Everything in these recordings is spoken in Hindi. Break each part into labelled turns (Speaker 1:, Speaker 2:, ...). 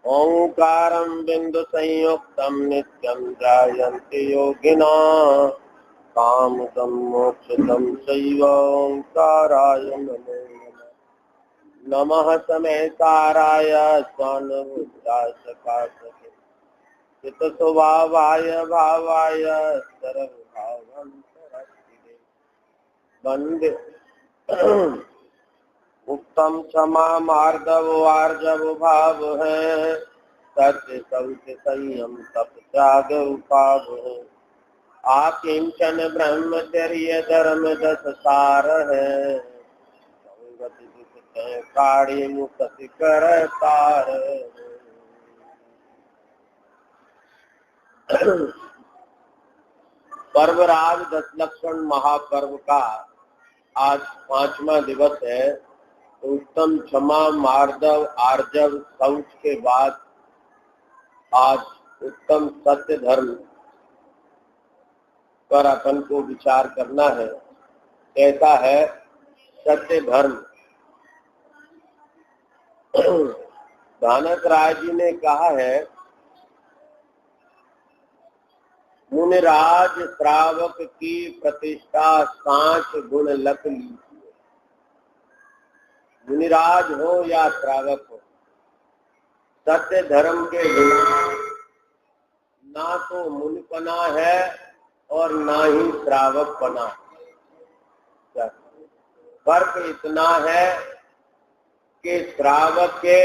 Speaker 1: ओंकारं बिंदु संयुक्तं नित्यं ध्यायन्ति योगिनः कामदं मोक्षदं चैव ओंकाराय नमो नमः। नमः समेताराय स्वानुभूताय सकाशके चित्तस्वभावाय भावाय सर्वभावान्तरात्मने वन्दे उत्तम क्षमा मार्दव आर्जव भाव है सत्य सत्य संयम तप त्याग उपाव है आकिंचन ब्रह्मचर्य धर्म दस सार है संगति दुख काढ़ी मुक्ति कर तार। पर्वराज दशलक्षण महापर्व का आज 5वां दिवस है। उत्तम क्षमा मार्दव आर्जव शौच के बाद आज उत्तम सत्य धर्म पर अपन को विचार करना है। कैसा है सत्य धर्म? धानक राय जी ने कहा है, मुनिराज श्रावक की प्रतिष्ठा 5 गुण लख ली। मुनिराज हो या श्रावक हो, सत्य धर्म के बिना ना तो मुनिपना है और ना ही श्रावकपना। फर्क इतना है कि श्रावक के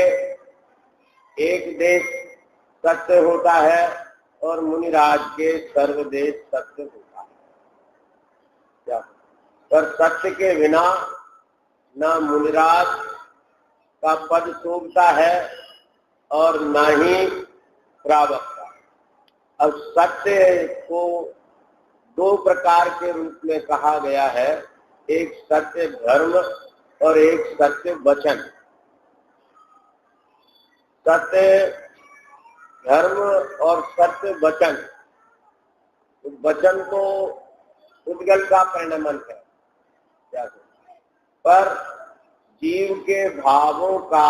Speaker 1: एक देश सत्य होता है और मुनिराज के सर्वदेश सत्य होता है। पर सत्य के बिना न मुनिराज का पद शोभता है और न ही श्रावक का। अब सत्य को 2 प्रकार के रूप में कहा गया है, एक सत्य धर्म और एक सत्य वचन। सत्य धर्म और सत्य वचन। वचन तो उद्गल का परिणमन है, पर जीव के भावों का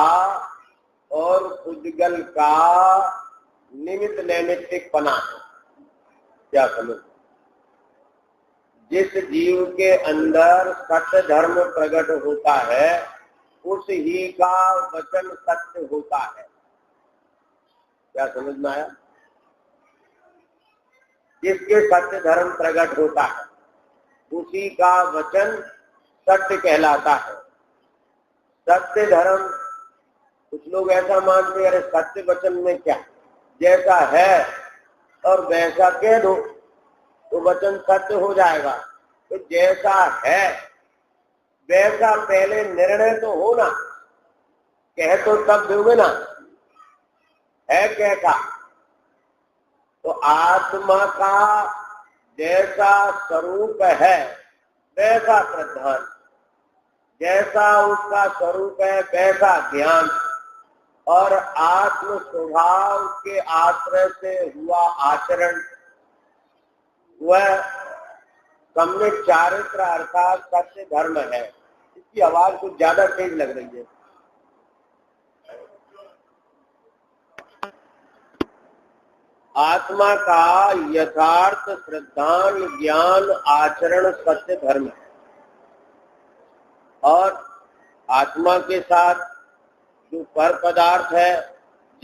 Speaker 1: और उद्गल का निमित्त नैमित्तिकपना है। क्या समझ? जिस जीव के अंदर सत्य धर्म प्रकट होता है उस ही का वचन सत्य होता है। क्या समझ में आया? जिसके सत्य धर्म प्रकट होता है उसी का वचन सत्य कहलाता है। सत्य धर्म, कुछ लोग ऐसा मानते हैं, अरे सत्य वचन में क्या, जैसा है और वैसा कह दो तो वचन सत्य हो जाएगा। तो जैसा है वैसा पहले निर्णय तो हो ना, कह तो तब दोगे ना, है कैसा? तो आत्मा का जैसा स्वरूप है वैसा प्रधान, जैसा उसका स्वरूप है वैसा ज्ञान, और आत्म स्वभाव के आश्रय से हुआ आचरण, वह सम्यक चारित्र अर्थात सत्य धर्म है। इसकी आवाज कुछ ज्यादा तेज लग रही है। आत्मा का यथार्थ श्रद्धान ज्ञान आचरण सत्य धर्म है, और आत्मा के साथ जो पर पदार्थ है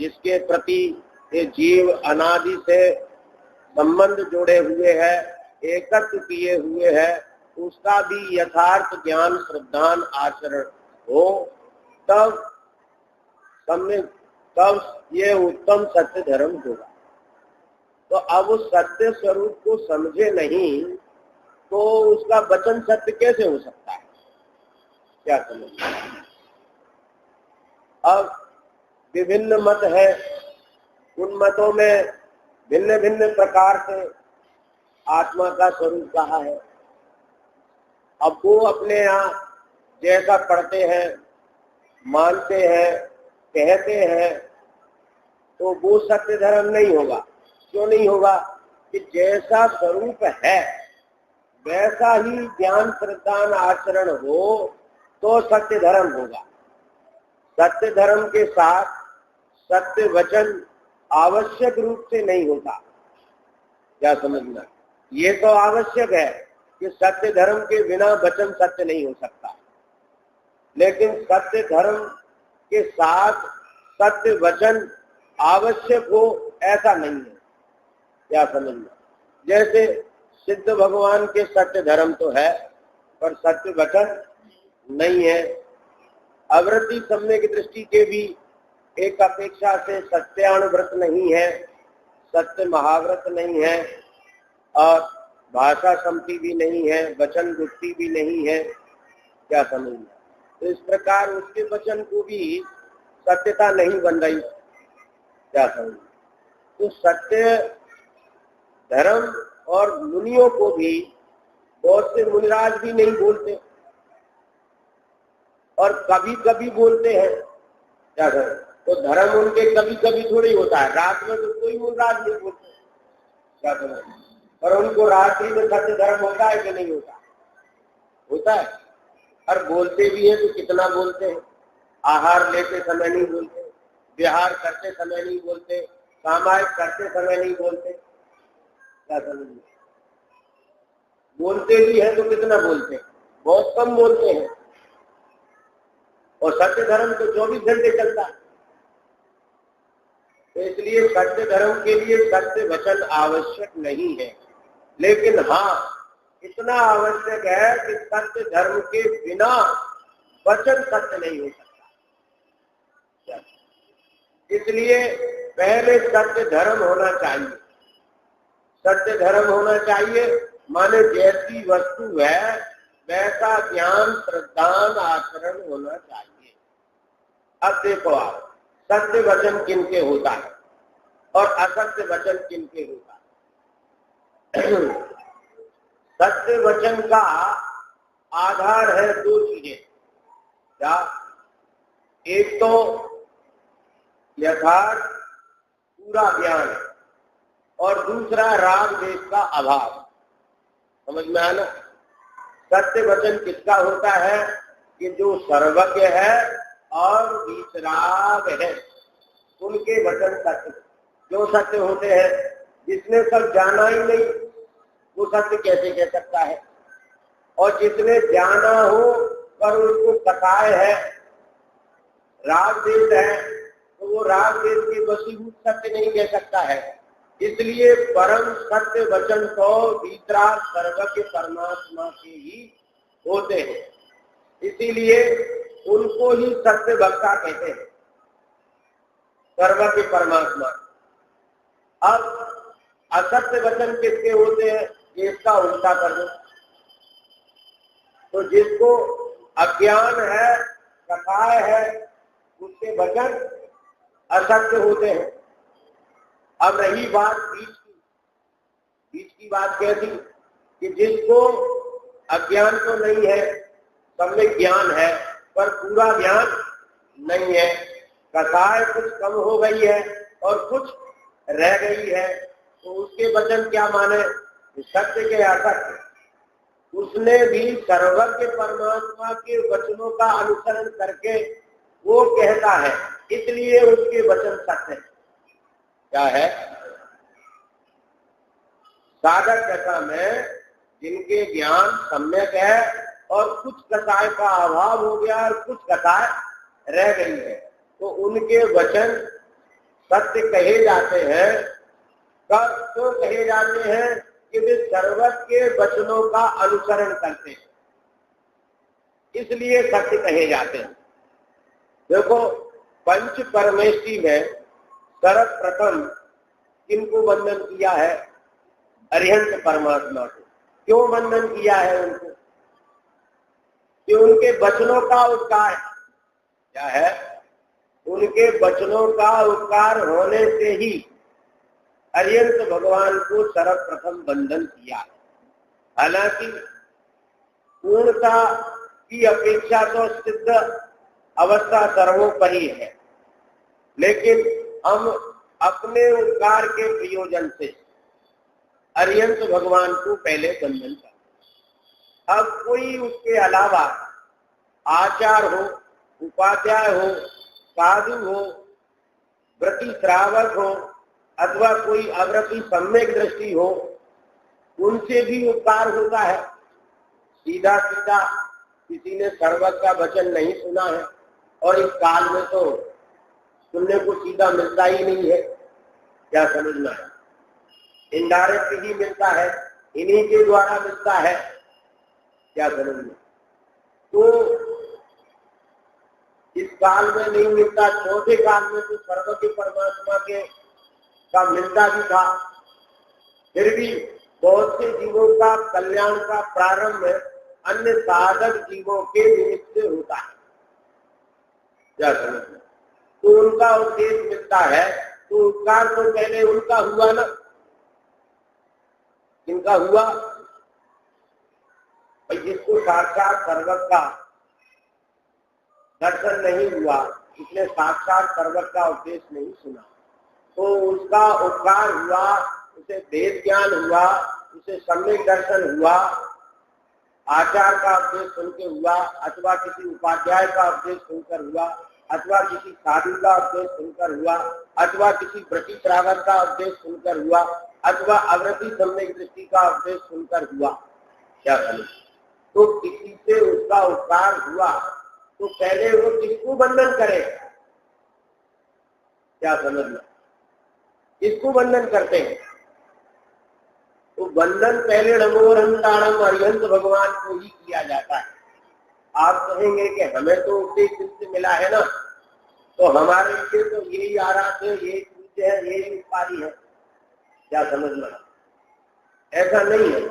Speaker 1: जिसके प्रति ये जीव अनादि से संबंध जोड़े हुए है, एकत्व किए हुए है, उसका भी यथार्थ ज्ञान श्रद्धान आचरण हो तब ये उत्तम सत्य धर्म होगा। तो अब उस सत्य स्वरूप को समझे नहीं तो उसका वचन सत्य कैसे हो सकता है? क्या समझ? अब विभिन्न मत है, उन मतों में भिन्न भिन्न प्रकार से आत्मा का स्वरूप कहा है। अब वो अपने यहाँ जैसा पढ़ते हैं, मानते हैं, कहते हैं, तो वो सत्य धर्म नहीं होगा। क्यों नहीं होगा? कि जैसा स्वरूप है वैसा ही ज्ञान श्रद्धान आचरण हो तो सत्य धर्म होगा। सत्य धर्म के साथ सत्य वचन आवश्यक रूप से नहीं होता। क्या समझना? ये तो आवश्यक है कि सत्य धर्म के बिना वचन सत्य नहीं हो सकता, लेकिन सत्य धर्म के साथ सत्य वचन आवश्यक हो ऐसा नहीं है। क्या समझना? जैसे सिद्ध भगवान के सत्य धर्म तो है पर सत्य वचन नहीं है। आवृत्ति सम्यक दृष्टि के भी एक अपेक्षा से सत्यानुव्रत नहीं है, सत्य महाव्रत नहीं है और भाषा सम्मति भी नहीं है, वचन गुप्ति भी नहीं है। क्या समझना? तो इस प्रकार उसके वचन को भी सत्यता नहीं बन रही। क्या समझना? तो सत्य धर्म और मुनियों को भी बहुत से मुनिराज भी नहीं बोलते और कभी कभी बोलते हैं। क्या करें? तो धर्म उनके कभी कभी थोड़ी होता है, रात में तो कोई मुनिराज नहीं बोलते। क्या करें? और उनको रात्रि में सत्य धर्म होता है कि नहीं होता? होता है। और बोलते भी है तो कितना बोलते हैं? आहार लेते समय नहीं बोलते, विहार करते समय नहीं बोलते, सामायिक करते समय नहीं बोलते। क्या समझिए? बोलते भी है तो कितना बोलते हैं? बहुत कम बोलते हैं। और सत्य धर्म तो 24 घंटे चलता है। तो इसलिए सत्य धर्म के लिए सत्य वचन आवश्यक नहीं है, लेकिन हाँ इतना आवश्यक है कि सत्य धर्म के बिना वचन सत्य नहीं हो सकता। इसलिए पहले सत्य धर्म होना चाहिए। सत्य धर्म होना चाहिए माने जैसी वस्तु है वैसा ज्ञान श्रद्धान आचरण होना चाहिए। अब देखो आप, सत्य वचन किनके होता है और असत्य वचन किनके होता है? सत्य वचन का आधार है दो चीजें। क्या? एक तो यथार्थ पूरा ज्ञान है और दूसरा राग द्वेष का अभाव। समझ में आना? सत्य वचन किसका होता है कि जो सर्वज्ञ है और वितराग है, उनके वचन सत्य। जो सत्य होते हैं, जिसने सब जाना ही नहीं वो सत्य कैसे कह सकता है? और जिसने जाना हो पर उसको कटाए है, राग द्वेष है, तो वो राग द्वेष के वशीभूत सत्य नहीं कह सकता है। इसलिए परम सत्य वचन तो वितराग सर्वज्ञ परमात्मा के ही होते हैं, इसीलिए उनको ही सत्य वक्ता कहते हैं, सर्वज्ञ परमात्मा। अब असत्य वचन किसके होते हैं? इसका उल्टा कर दो तो जिसको अज्ञान है, कथाय है, उसके वचन असत्य होते हैं। अब रही बात बीच की बात कैसी कि जिसको अज्ञान तो नहीं है, सब में ज्ञान है पर पूरा ज्ञान नहीं है, कथाएं कुछ कम हो गई है और कुछ रह गई है, तो उसके वचन क्या माने? सत्य के असत्य। उसने भी सर्वज्ञ परमात्मा के वचनों का अनुसरण करके वो कहता है, इसलिए उसके वचन सत्य है। क्या है? साधक दशा में जिनके ज्ञान सम्यक है और कुछ कथाएं का अभाव हो गया और कुछ कथाएं रह गई है, तो उनके वचन सत्य कहे जाते हैं। कब तो कहे जाते हैं कि वे सर्वज्ञ के वचनों का अनुसरण करते हैं, इसलिए सत्य कहे जाते हैं। देखो, पंच परमेष्टि में सर्वप्रथम किनको वंदन किया है? अरिहंत परमात्मा को। क्यों वंदन किया है उनको? कि उनके वचनों का उपकार क्या है? उनके वचनों का उपकार होने से ही अरिहंत भगवान को सर्वप्रथम वंदन किया। हालांकि पूर्णता की अपेक्षा तो सिद्ध अवस्था सर्वोपरि है, लेकिन हम अपने उपकार के प्रयोजन से अरिहंत भगवान को पहले वंदन कर। अब कोई उसके अलावा आचार हो, उपाध्याय हो, साधु हो, व्रति श्रावक हो अथवा कोई अव्रति सम्यक दृष्टि हो, उनसे भी उपकार होता है। सीधा सीधा किसी ने सर्वज्ञ का वचन नहीं सुना है, और इस काल में तो सुनने को सीधा मिलता ही नहीं है, क्या समझना है, इनडायरेक्ट ही मिलता है, इन्हीं के द्वारा मिलता है, क्या समझना। तो इस काल में नहीं मिलता, चौथे काल में तो सर्वज्ञ परमात्मा के का मिलता भी था। फिर भी बहुत से जीवों का कल्याण का प्रारंभ अन्य साधक जीवों के निमित्त से होता है, क्या समझना। तो उनका उद्देश्य मिलता है, तो उपकार तो पहले उनका हुआ ना, किनका हुआ, जिसको साक्षात सर्वज्ञ का दर्शन नहीं हुआ, इसने साक्षात सर्वज्ञ का उपदेश नहीं सुना, तो उसका उपकार हुआ, उसे वेद ज्ञान हुआ, उसे सम्यक दर्शन हुआ, आचार का उपदेश सुनकर हुआ, अथवा किसी उपाध्याय का उपदेश सुनकर हुआ, अथवा किसी साधु का उपदेश सुनकर हुआ, अथवा किसी व्रति श्रावक का उपदेश सुनकर हुआ, अथवा अव्रति सम्यक दृष्टि का उपदेश सुनकर हुआ, क्या समझ। तो किसी से उसका उपकार हुआ तो पहले वो किसको वंदन करे, क्या समझना, किसको वंदन करते हैं। तो वंदन पहले नमोरंताणम अरिहंत भगवान को ही किया जाता है। आप कहेंगे कि हमें तो उपदेश से मिला है ना, तो हमारे लिए तो यही आराध्य है, यही पूज्य है, यही उपाधि है, क्या समझना। ऐसा नहीं है।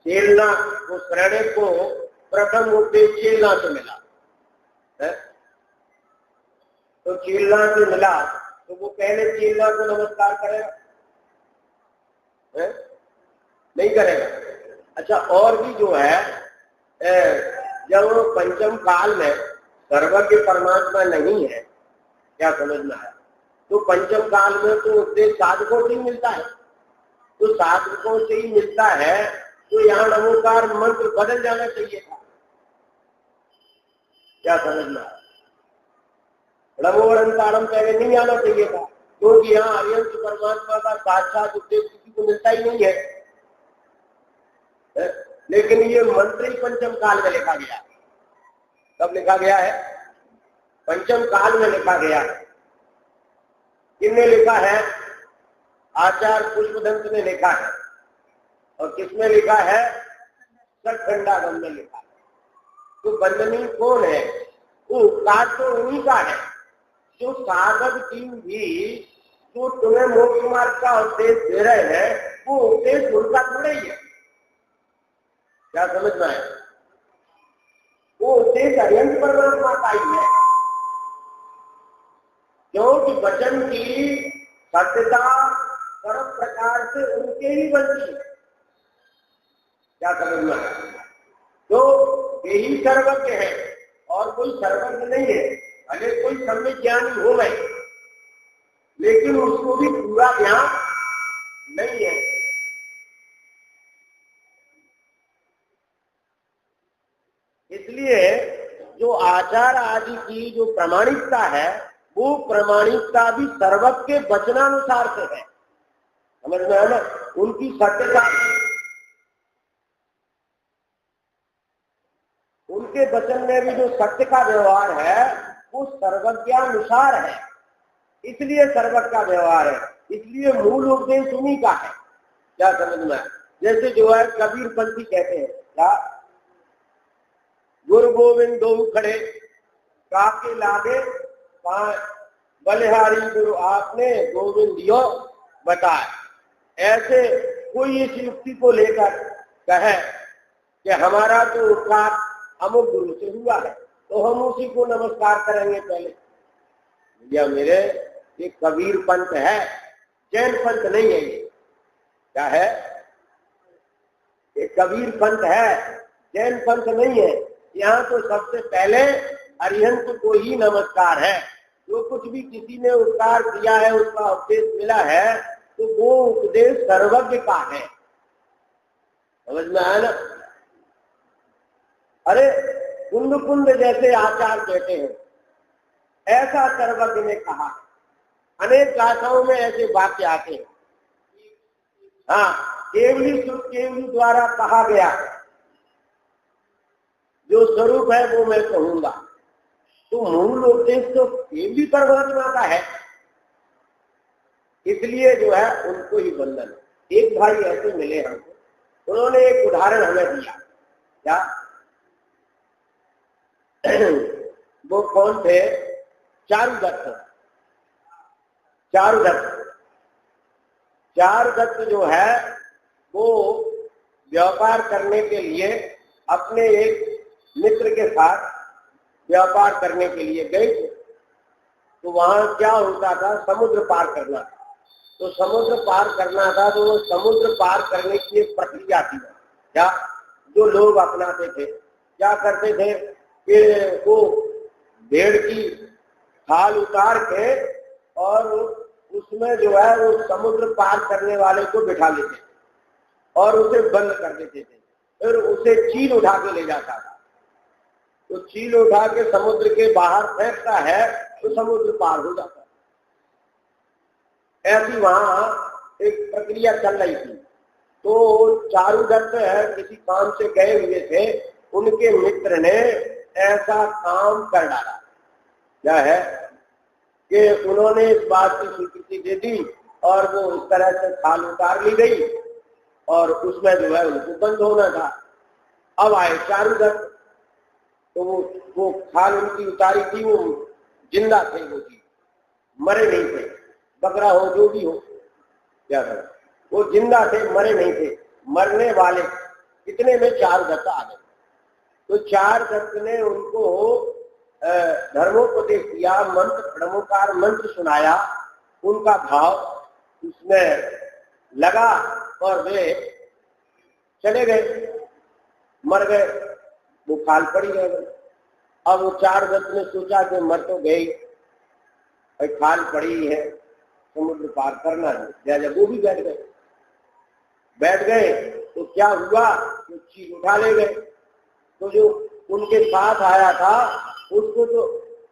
Speaker 1: चेलना वो शरणे को प्रथम उपदेश चेलना से मिला है, तो चेलना से मिला तो वो पहले चेलना को नमस्कार करेगा है? नहीं करेगा। अच्छा, और भी जो है जब पंचम काल में सर्वज्ञ परमात्मा नहीं है, क्या समझना है, तो पंचम काल में तो उपदेश साधकों से ही मिलता है, तो साधकों से ही मिलता है, तो यहाँ नमोकार मंत्र बदल जाना चाहिए था, क्या समझना है। नमोरंतारम पहले नहीं आना चाहिए था, क्योंकि यहाँ अरिहंत परमात्मा का साक्षात उपदेश किसी को मिलता ही नहीं है। लेकिन ये मंत्र ही पंचम काल में लिखा गया। कब लिखा गया है? पंचम काल में लिखा गया है। किसने लिखा है? आचार्य पुष्पदंत ने लिखा है। और किसमें लिखा है? सतखंडागम में लिखा है। तो वंदनीय कौन है? वो उपकार तो उन्हीं का है, जो साधक टीम भी जो तुम्हें मोक्ष मार्ग का उपदेश दे रहे हैं, वो उपदेश उनका थोड़ा ही है, क्या समझना है। वो उपदेश अरिहंत परमात्मा का ही है, क्योंकि वचन की सत्यता सर्व प्रकार से उनके ही बनती है, क्या समझना है। तो वे ही सर्वज्ञ है और कोई सर्वज्ञ नहीं है। भले कोई सम्यक ज्ञानी हो गए, लेकिन उसको भी पूरा ध्यान नहीं है। इसलिए जो आचार आदि की जो प्रामाणिकता है, वो प्रामाणिकता भी सर्वज्ञ के वचनानुसार से है, समझ में है ना। उनकी सत्यता, उनके वचन में भी जो सत्य का व्यवहार है वो सर्वज्ञानुसार है, इसलिए सर्वज्ञ का व्यवहार है, इसलिए मूल उपदेश उन्हीं का है, क्या समझ में। जैसे जो है कबीर पंथी कहते हैं, क्या गुरु गोविंद दो खड़े काके लागे बलिहारी गुरु आपने गोविंद यो बताए। ऐसे कोई इस युक्ति को लेकर कहे कि हमारा तो उपकार अमुक गुरु से हुआ है, तो हम उसी को नमस्कार करेंगे पहले। भैया मेरे, ये कबीर पंथ है, जैन पंथ नहीं है। ये क्या है? ये कबीर पंथ है, जैन पंथ नहीं है। यहाँ तो सबसे पहले अरिहंत को ही नमस्कार है। जो कुछ भी किसी ने उपकार किया है, उसका उपदेश मिला है, तो वो उपदेश सर्वज्ञ का है, समझ में आया ना। अरे कुंद कुंद जैसे आचार कहते हैं, ऐसा सर्वज्ञ ने कहा, अनेक गाथाओं में ऐसे वाक्य आते हैं। हाँ, केवली सुख केवली द्वारा कहा गया, जो स्वरूप है वो मैं कहूंगा। तो मूल उद्देश्य तो केवली परमात्मा का है, इसलिए जो है उनको ही वंदन। एक भाई ऐसे मिले हमको, उन्होंने एक उदाहरण हमें दिया। क्या? वो कौन थे? चारुदत्त। चारुदत्त जो है वो व्यापार करने के लिए अपने एक मित्र के साथ व्यापार करने के लिए गए थे। तो वहां क्या होता था, समुद्र पार करना था। तो समुद्र पार करना था, तो वो समुद्र पार करने की एक प्रक्रिया थी। क्या जो लोग अपनाते थे, क्या करते थे कि वो भेड़ की खाल उतार के और उसमें जो है वो समुद्र पार करने वाले को बिठा लेते और उसे बंद कर देते थे। फिर उसे चील उठा के ले जाता था। तो चील उठा के समुद्र के बाहर फेंकता है तो समुद्र पार हो जाता है। ऐसी वहां एक प्रक्रिया चल रही थी। तो चारुदत्त किसी काम से गए हुए थे, उनके मित्र ने ऐसा काम कर डाला। क्या है कि उन्होंने इस बात की स्वीकृति दे दी और वो इस तरह से खाल उतार ली गई और उसमें जो है उनको बंद होना था। अब आए चारुदत्त, तो वो खाल उनकी उतारी थी, वो जिंदा थे, वो जी मरे नहीं थे। बकरा हो जो भी हो, क्या करें, वो जिंदा थे, मरे नहीं थे। मरने वाले इतने में चारुदत्त आ गए। तो चारुदत्त ने उनको धर्मोपदेश दिया, मंत्र ब्रह्मोकार मंत्र सुनाया। उनका भाव उसमें लगा और वे चले गए, मर गए, वो खाल पड़ी रह गए। अब वो चारुदत्त ने सोचा कि मर तो गई, खाल पड़ी है, समुद्र पार करना है, लिहाजा वो भी बैठ गए। तो क्या हुआ, वो चील उठा ले गए। तो जो उनके साथ आया था उसको तो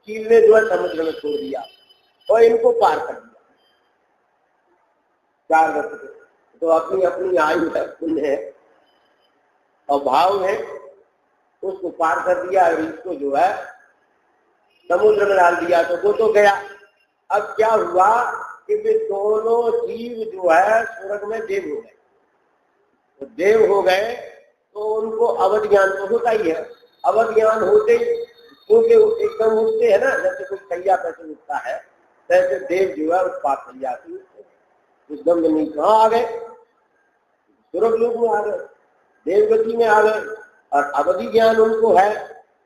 Speaker 1: चील ने जो है समुद्र में छोड़ दिया और इनको पार कर दिया। चारुदत्त तो अपनी अपनी आयु है, पुण्य है और भाव है, उसको पार कर दिया और इसको जो है समुद्र में डाल दिया। तो वो तो गया। अब क्या हुआ कि वे दोनों जीव जो है स्वर्ग में देव हो गए। तो देव हो गए तो उनको अवध ज्ञान तो होता ही है। अवध ज्ञान होते ही क्योंकि एकदम उठते है ना, जैसे कोई सैया पैसे उठता है, वैसे देव जो है उस पाप सैया से उस दम में नहीं कहाँ आ गए, स्वर्ग लोक में आ गए, देवगति में आ गए और अवधि ज्ञान उनको है।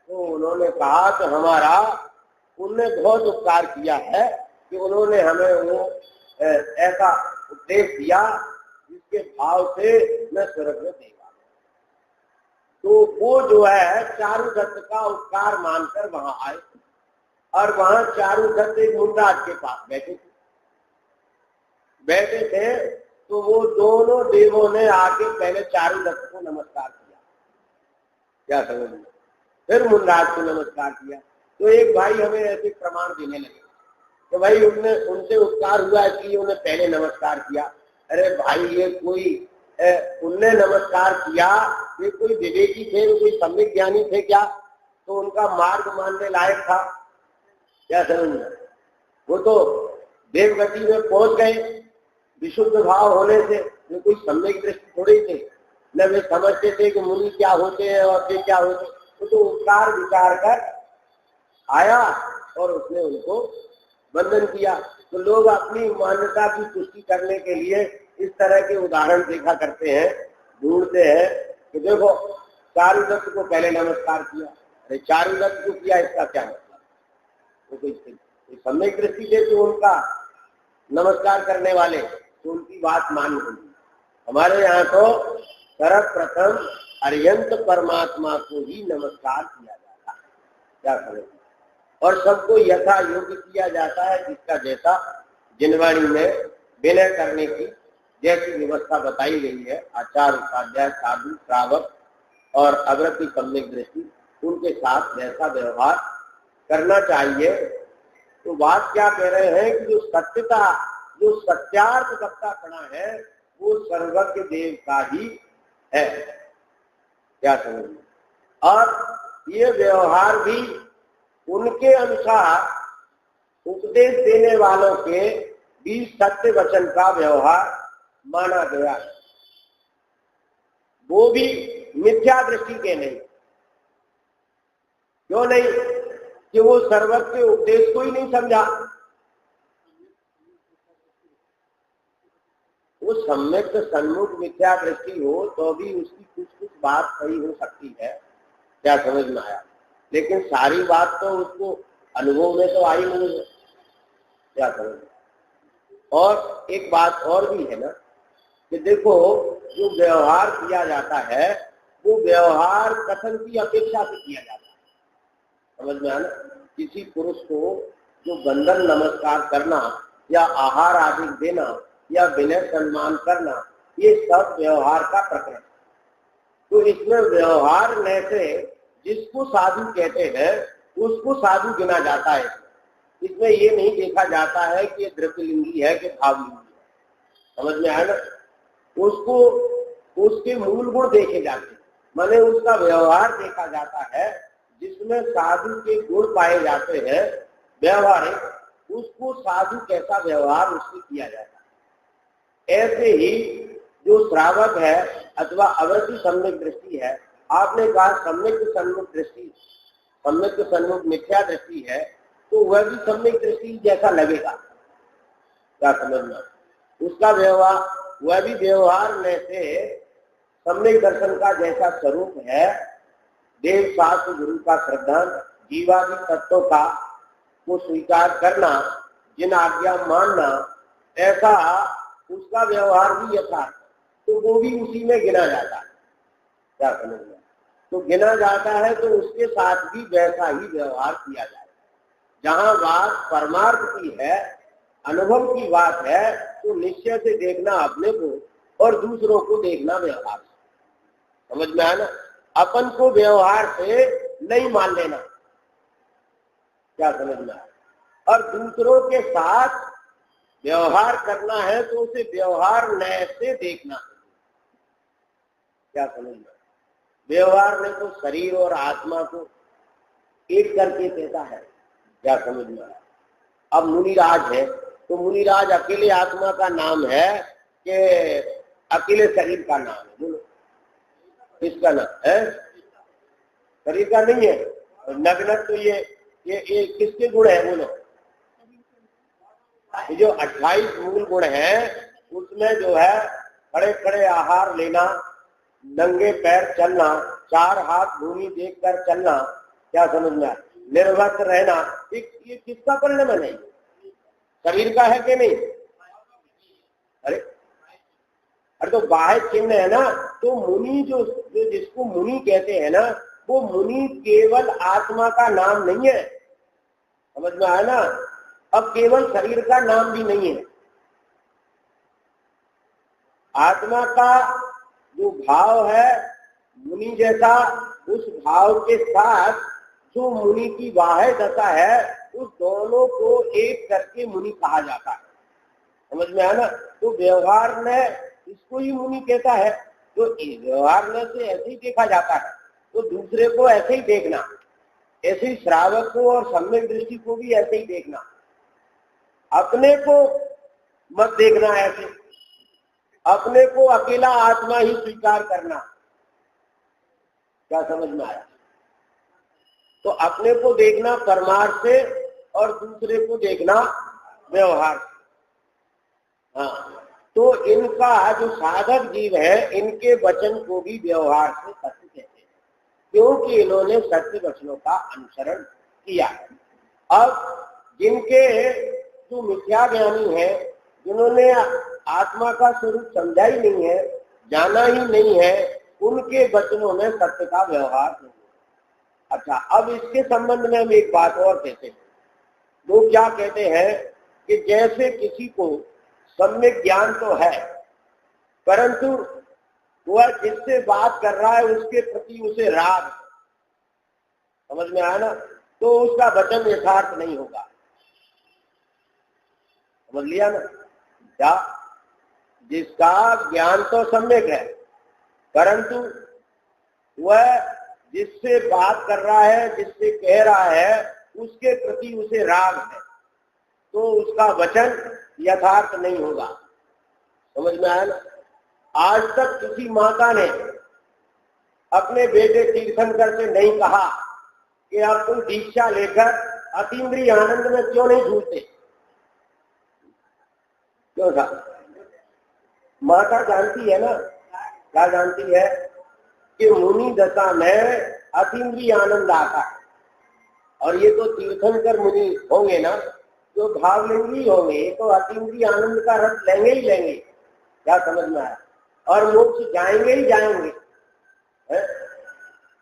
Speaker 1: तो उन्होंने कहा कि हमारा उनने बहुत उपकार किया है कि उन्होंने हमें वो ऐसा उपदेश दिया जिसके भाव से मैं स्वर्ग में देगा। तो वो जो है चारुदत्त का उपकार मानकर वहां आए और वहां चारुदत्त एक मुंडराज के पास बैठे थे। तो वो दोनों देवों ने आके पहले चारुदत्त को नमस्कार किया, क्या समझ में, फिर मुंडराज को नमस्कार किया। तो एक भाई हमें ऐसे प्रमाण देने लगे तो भाई उनसे उपकार हुआ इसलिए उन्हें पहले नमस्कार किया। अरे भाई ये कोई उनने नमस्कार किया, ये कोई विवेकी थे, कोई सम्यक ज्ञानी थे क्या? तो उनका मार्ग मानने लायक था, क्या समझ? वो तो देवगति में पहुंच गए विशुद्ध भाव होने से, वे कोई सम्यक दृष्टि थोड़ी थे, न वे समझते थे कि मुनि क्या होते हैं और वे क्या होते। तो उपकार विचार कर आया और उसने उनको वंदन किया। तो लोग अपनी मान्यता की पुष्टि करने के लिए इस तरह के उदाहरण देखा करते हैं, ढूंढते हैं कि देखो चारुदत्त को पहले नमस्कार किया, अरे चारुदत्त को किया, इसका क्या मतलब? तो कोई सम्यक दृष्टि से तो उनका नमस्कार करने वाले तो उनकी बात मान्य होगी। हमारे यहाँ तो सर्वप्रथम अर्यंत परमात्मा को ही नमस्कार किया जाता है, क्या करें, और सबको यथा योग्य किया जाता है, जिसका जैसा जिनवाणी में विनय करने की जैसी व्यवस्था बताई गई है। आचार उपाध्याय साधु श्रावक और अवृत्ति सम्यक दृष्टि, उनके साथ जैसा व्यवहार करना चाहिए तो बात क्या कह रहे हैं कि जो सत्यता, जो सत्यार्थ सत्ता कणा है वो सर्वज्ञ देव का ही है। क्या समझ? और ये व्यवहार भी उनके अनुसार उपदेश देने वालों के भी सत्य वचन का व्यवहार माना गया, वो भी मिथ्या दृष्टि के नहीं। क्यों नहीं? कि वो सर्वज्ञ उपदेश को ही नहीं समझा। वो सम्यक सन्मुख मिथ्या दृष्टि हो तो भी उसकी कुछ कुछ बात सही हो सकती है। क्या समझ में आया? लेकिन सारी बात तो उसको अनुभव में तो आई नहीं है। क्या समझ? और एक बात और भी है ना कि देखो, जो व्यवहार किया जाता है वो व्यवहार कथन की अपेक्षा से किया जाता है। समझ में आया ना? किसी पुरुष को जो बंधन नमस्कार करना या आहार आदि देना या विनय सम्मान करना, ये सब व्यवहार का प्रकरण। तो इसमें व्यवहार में से जिसको साधु कहते हैं उसको साधु गिना जाता है। इसमें ये नहीं देखा जाता है कि ये द्रव्यलिंगी है कि भावलिंगी है। समझ में आया ना? उसको उसके मूल गुण देखे जाते हैं, माने उसका व्यवहार देखा जाता है। जिसमें साधु के गुण पाए जाते हैं व्यवहारिक, उसको साधु कैसा व्यवहार उससे किया जाता है। ऐसे ही जो श्रावक है अथवा अवृत्ति सम्यक दृष्टि है, आपने कहा सम्यक सन्मुख दृष्टि, सम्यक सन्मुख मिथ्या दृष्टि है, तो वह भी सम्यक दृष्टि जैसा लगेगा। क्या समझना? उसका व्यवहार, वह भी व्यवहार में से सम्यक दर्शन का जैसा स्वरूप है, देव शास्त्र गुरु का श्रद्धा, जीवादि तत्वों का को स्वीकार करना, जिन आज्ञा मानना, ऐसा उसका व्यवहार भी यथार्थ, तो वो भी उसी में गिना जाता है। क्या समझना? तो गिना जाता है तो उसके साथ भी वैसा ही व्यवहार किया जाए। जहां बात परमार्थ की है, अनुभव की बात है, तो निश्चय से देखना अपने को और दूसरों को देखना व्यवहार से। समझ में आया ना? अपन को व्यवहार से नहीं मान लेना। क्या समझ में आया? और दूसरों के साथ व्यवहार करना है तो उसे व्यवहार नए से देखना। क्या समझ में? व्यवहार में तो शरीर और आत्मा को एक करके देता है। क्या समझ में आया? अब मुनिराज है तो मुनिराज अकेले आत्मा का नाम है कि अकेले शरीर का नाम है? बोलो, किसका नाम है? शरीर का नहीं है। नग्न तो ये किसके गुण है? बोलो, ये जो 28 मूल गुण है उसमें जो है खड़े खड़े आहार लेना, नंगे पैर चलना, 4 हाथ भूमि देखकर चलना, क्या समझ में? निर्वस्त्र रहना, ये किसका परिणाम है? नहीं, शरीर का है कि नहीं? अरे तो बाह्य चिन्ह है ना। तो मुनि जो जिसको मुनि कहते हैं ना, वो मुनि केवल आत्मा का नाम नहीं है। समझ में आया ना? अब केवल शरीर का नाम भी नहीं है। आत्मा का जो भाव है मुनि जैसा, उस भाव के साथ जो मुनि की बाह्य दशा है, उस दोनों को एक करके मुनि कहा जाता है। समझ में आया ना? तो व्यवहार में इसको ही मुनि कहता है। तो व्यवहार में से ऐसे ही देखा जाता है, तो दूसरे को ऐसे ही देखना, ऐसे ही श्रावक को और सम्यक दृष्टि को भी ऐसे ही देखना। अपने को मत देखना ऐसे, अपने को अकेला आत्मा ही स्वीकार करना। क्या समझ में आया? तो अपने को देखना परमार्थ से और दूसरे को देखना व्यवहार से। हाँ, तो इनका जो साधक जीव है, इनके वचन को भी व्यवहार से सत्य कहते हैं, क्योंकि इन्होंने सत्य वचनों का अनुसरण किया। अब जिनके जो मिथ्या ज्ञानी है, जिन्होंने आत्मा का स्वरूप समझा ही नहीं है, जाना ही नहीं है, उनके वचनों में सत्य का व्यवहार नहीं है। अच्छा, अब इसके संबंध में हम एक बात और कहते हैं। लोग क्या कहते हैं कि जैसे किसी को सम्यक ज्ञान तो है, परंतु वह जिससे बात कर रहा है उसके प्रति उसे राग, समझ में आया ना, तो उसका वचन यथार्थ नहीं होगा। समझ लिया ना? क्या जिसका ज्ञान तो सम्यक है, परंतु वह जिससे बात कर रहा है, जिससे कह रहा है, उसके प्रति उसे राग है, तो उसका वचन यथार्थ नहीं होगा। समझ में आया ना? आज तक किसी माता ने अपने बेटे तीर्थंकर से नहीं कहा कि आप तुम दीक्षा लेकर अतीन्द्रिय आनंद में क्यों नहीं झूलते? क्यों था? माता जानती है ना, क्या जानती है कि मुनि दशा में अतीन्द्रिय आनंद आता है, और ये तो तीर्थंकर मुनि होंगे ना, जो भावलिंगी होंगे, ये तो अतीन्द्रिय आनंद का रस लेंगे ही लेंगे। क्या समझ में आया? और मोक्ष जाएंगे ही जाएंगे है?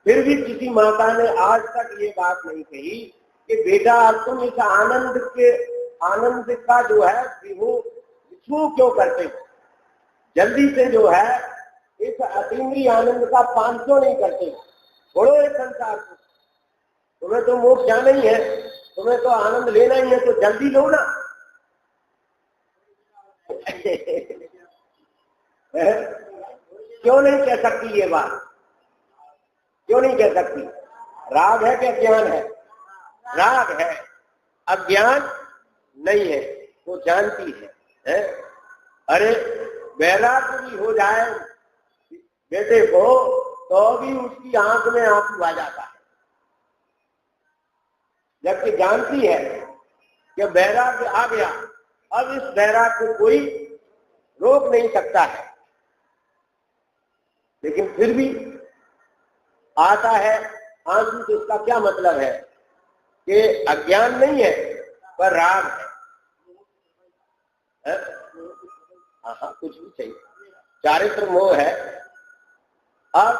Speaker 1: फिर भी किसी माता ने आज तक ये बात नहीं कही कि बेटा तुम इस आनंद का जो है विभू क्यों करते हो, जल्दी से जो है इस अतीन्द्रिय आनंद का पान क्यों नहीं करते हो? छोड़ो इस संसार को, तुम्हें तो मोक्ष जाना ही है, तुम्हें तो आनंद लेना ही है, तो जल्दी लो ना। क्यों नहीं कह सकती ये बात? क्यों नहीं कह सकती? राग है कि अज्ञान है? राग है, अज्ञान नहीं है, वो जानती है? अरे वैराग्य भी हो जाए बेटे को तो भी उसकी आंख में आंसू आ जाता है, जबकि जानती है कि वैराग्य आ गया, अब इस वैराग्य को कोई रोक नहीं सकता है, लेकिन फिर भी आता है आंसू। तो इसका क्या मतलब है कि अज्ञान नहीं है पर राग है? हाँ, कुछ भी चाहिए, चारित्र मोह है। अब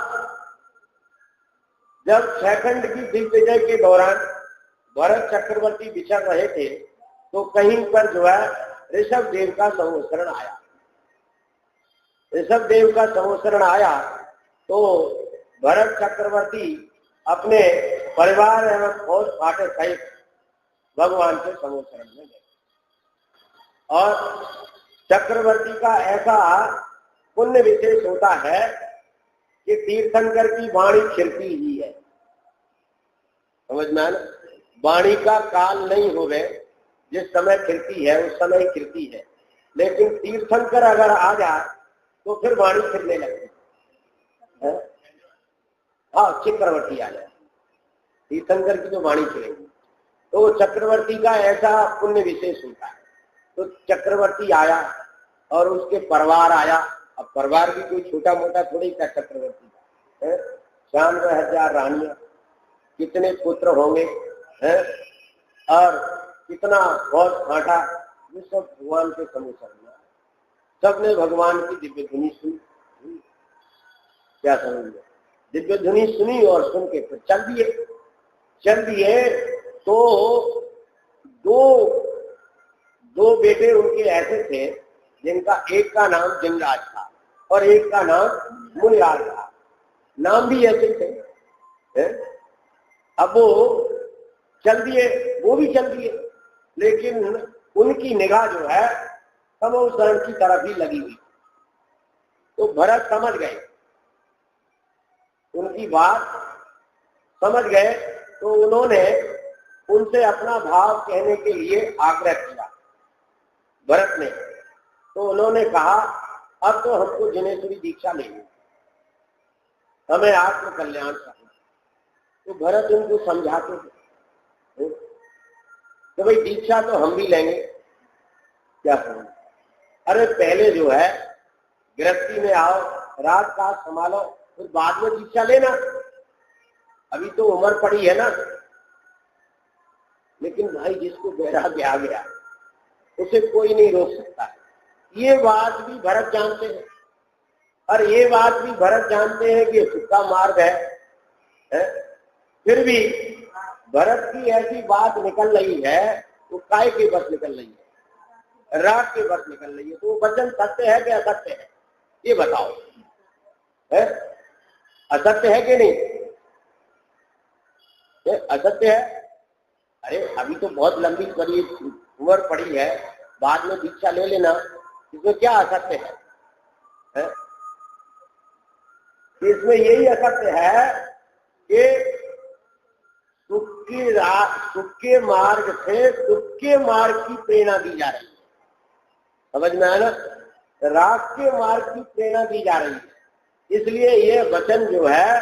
Speaker 1: जब छखंड की दिग्विजय के दौरान भरत चक्रवर्ती विचर रहे थे, तो कहीं पर जो है ऋषभ देव का संवत्सरण आया। ऋषभ देव का संवत्सरण आया तो भरत चक्रवर्ती अपने परिवार एवं फौज फाटे सहित भगवान के संवत्सरण में गए, और चक्रवर्ती का ऐसा पुण्य विशेष होता है कि तीर्थंकर की वाणी खिलती ही है। समझ में आना? वाणी का काल नहीं हो गए, जिस समय खिलती है उस समय ही खिलती है, लेकिन तीर्थंकर अगर आ जाए तो फिर वाणी खिलने लगती है। हाँ, चक्रवर्ती आ जाए, तीर्थंकर की जो वाणी खिलेगी, तो चक्रवर्ती का ऐसा पुण्य विशेष होता है। तो चक्रवर्ती आया और उसके परिवार आया। अब परिवार भी कोई छोटा मोटा थोड़ी था चक्रवर्ती का, 96,000 रानियां, कितने पुत्र होंगे हैं, और कितना फौज फाटा, ये सब भगवान के समुसर में। सबने भगवान की दिव्य धुनी सुनी। क्या समझ लो? दिव्य धुनी सुनी और सुन के फिर चल दिए। तो दो बेटे उनके ऐसे थे जिनका एक का नाम जिनराज था और एक का नाम मुनिराज था। नाम भी ऐसे थे। अब वो भी चल दिए, लेकिन उनकी निगाह जो है समोसरण की तरफ ही लगी हुई। तो भरत समझ गए, उनकी बात समझ गए, तो उन्होंने उनसे अपना भाव कहने के लिए आग्रह किया भरत ने। तो उन्होंने कहा अब तो हमको जिनेश्वरी दीक्षा लेनी, हमें आत्म कल्याण करना। तो भरत उनको समझाते थे तो भाई दीक्षा तो हम भी लेंगे। क्या समझ? अरे पहले जो है गृहस्थी में आओ, रात काज संभालो, फिर बाद में दीक्षा लेना, अभी तो उम्र पड़ी है ना। लेकिन भाई जिसको वैराग्य आ गया उसे कोई नहीं रोक सकता। ये बात भी भरत जानते हैं, और ये बात भी भरत जानते हैं कि सुख का मार्ग है? फिर भी भरत की ऐसी बात निकल रही है, वो काय के बस निकल रही है, राग के बस निकल रही है। तो वो वचन सत्य है कि असत्य है? ये बताओ, है असत्य है कि नहीं? असत्य है। अरे अभी तो बहुत लंबी उम्र पड़ी है, बाद में दीक्षा ले लेना, इसमें क्या असत्य है? इसमें यही असत्य है कि सुख के मार्ग से दुख के मार्ग की प्रेरणा दी जा रही है। समझ में आया ना? राग के मार्ग की प्रेरणा दी जा रही है। इसलिए ये वचन जो है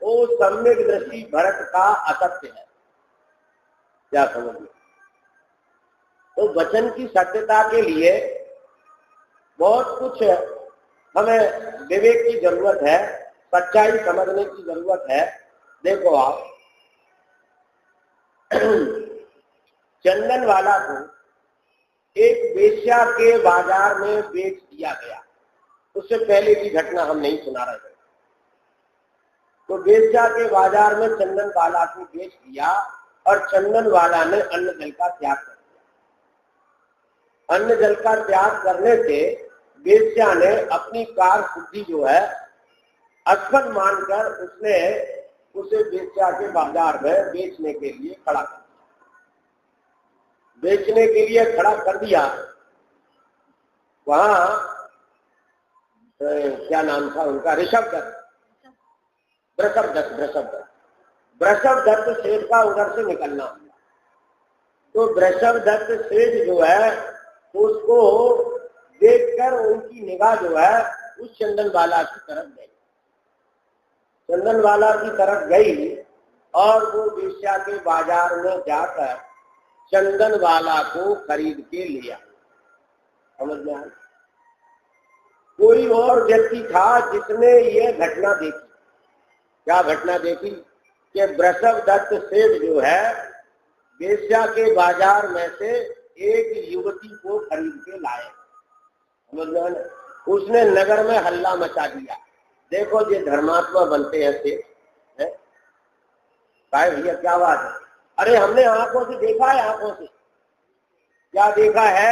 Speaker 1: वो सम्यक दृष्टि भरत का असत्य है। क्या समझ में? तो वचन की सत्यता के लिए बहुत कुछ हमें विवेक की जरूरत है, सच्चाई समझने की जरूरत है। देखो आप, चंदन वाला को एक वेश्या के बाजार में बेच दिया गया, उससे पहले की घटना हम नहीं सुना रहे थे। तो वेश्या के बाजार में चंदन वाला को बेच दिया और चंदन वाला ने अन्न जल का त्याग कर दिया। अन्न जल का त्याग करने से वेश्या ने अपनी कार शुद्धि जो है असफल मानकर उसने उसे वेश्या के बाजार में बेचने के लिए खड़ा कर दिया। बेचने के लिए खड़ा कर दिया। वहां क्या नाम था उनका? वृषभ दत्त सेठ का उधर से निकलना। तो वृषभ दत्त सेठ जो है उसको देखकर उनकी निगाह जो है उस चंदन वाला की तरफ गई। चंदन वाला की तरफ गई और वो वेश्या के बाजार में जाकर चंदन वाला को खरीद के लिया। समझ में आया? कोई और व्यक्ति था जिसने ये घटना देखी। क्या घटना देखी? कि वृषभ दत्त सेठ जो है वेश्या के बाजार में से एक युवती को खरीद के लाए। समझ में आया? उसने नगर में हल्ला मचा दिया। देखो ये धर्मात्मा बनते हैं सेठ, भैया क्या बात है? अरे हमने आंखों से देखा है। आंखों से क्या देखा है?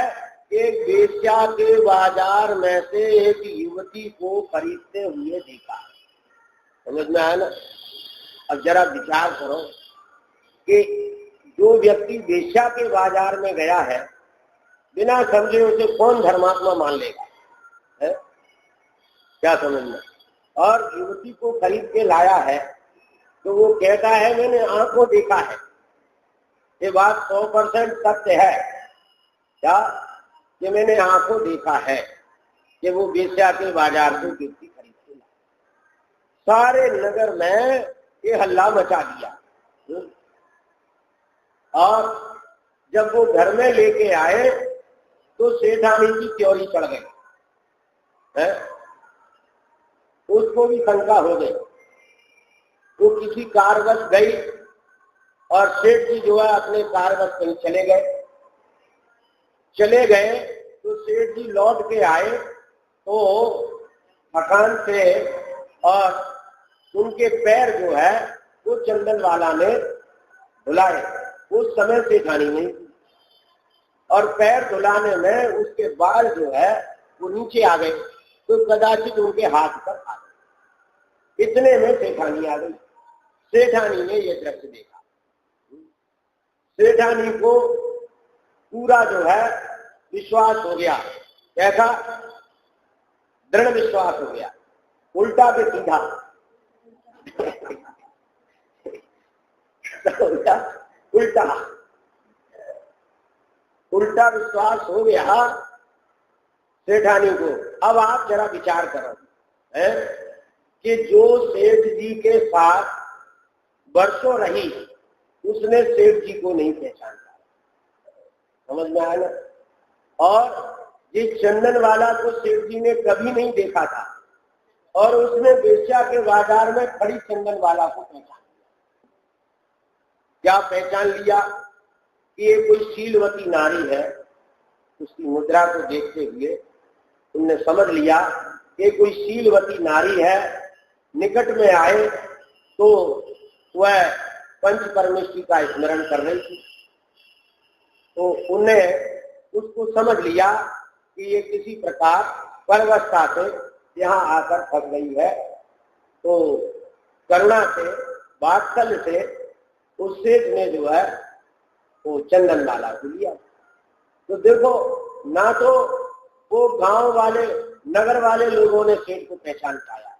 Speaker 1: एक वेश्या के बाजार में से एक युवती को खरीदते हुए देखा। समझ में आया ना? अब जरा विचार करो कि जो व्यक्ति वेश्या के बाजार में गया है, बिना समझे उसे कौन धर्मात्मा मान लेगा? है क्या समझ में? और युवती को खरीद के लाया है तो वो कहता है मैंने आंखों देखा है। ये बात 100% सत्य है क्या? कि मैंने आंखों देखा है कि वो वेश्या के बाजार से व्यक्ति खरीद के लाया। सारे नगर में ये हल्ला मचा दिया। और जब वो घर में लेके आए तो सेठानी की त्योरी चढ़ गई है। उसको भी शंका हो गई। वो किसी कारवश गई और सेठ जी जो है अपने कारवश कहीं चले गए। तो सेठ जी लौट के आए तो मकान से और उनके पैर जो है वो चंदन वाला ने धुलाए। उस समय सेठानी नहीं थी और पैर धुलाने में उसके बाल जो है वो नीचे आ गए तो कदाचित उनके हाथ पर आ गए। इतने में सेठानी आ गई। सेठानी ने ये दृश्य देखा। सेठानी को पूरा जो है विश्वास हो गया। कैसा? दृढ़ विश्वास हो गया। उल्टा पे सीधा उल्टा विश्वास हो गया सेठानी को। अब आप जरा विचार करो है कि जो सेठ जी के साथ वर्षों रही उसने सेठ जी को नहीं पहचाना। समझ में आया ना? और जिस चंदन वाला को सेठ जी ने कभी नहीं देखा था और उसने वेश्या के बाजार में खड़ी चंदन वाला को पहचान लिया। क्या पहचान लिया? कि ये कोई शीलवती नारी है। उसकी मुद्रा को देखते हुए उनने समझ लिया कि कोई शीलवती नारी है। निकट में आए तो वह पंच परमेश्वरी का स्मरण कर रही थी। तो उन्हें उसको समझ लिया कि ये किसी प्रकार परवस्था से यहाँ आकर फंस गई है। तो करुणा से, वात्सल्य से उस सेठ ने जो है वो चंदन वाला को लिया। तो देखो ना तो वो गांव वाले नगर वाले लोगों ने सेठ को पहचान पाया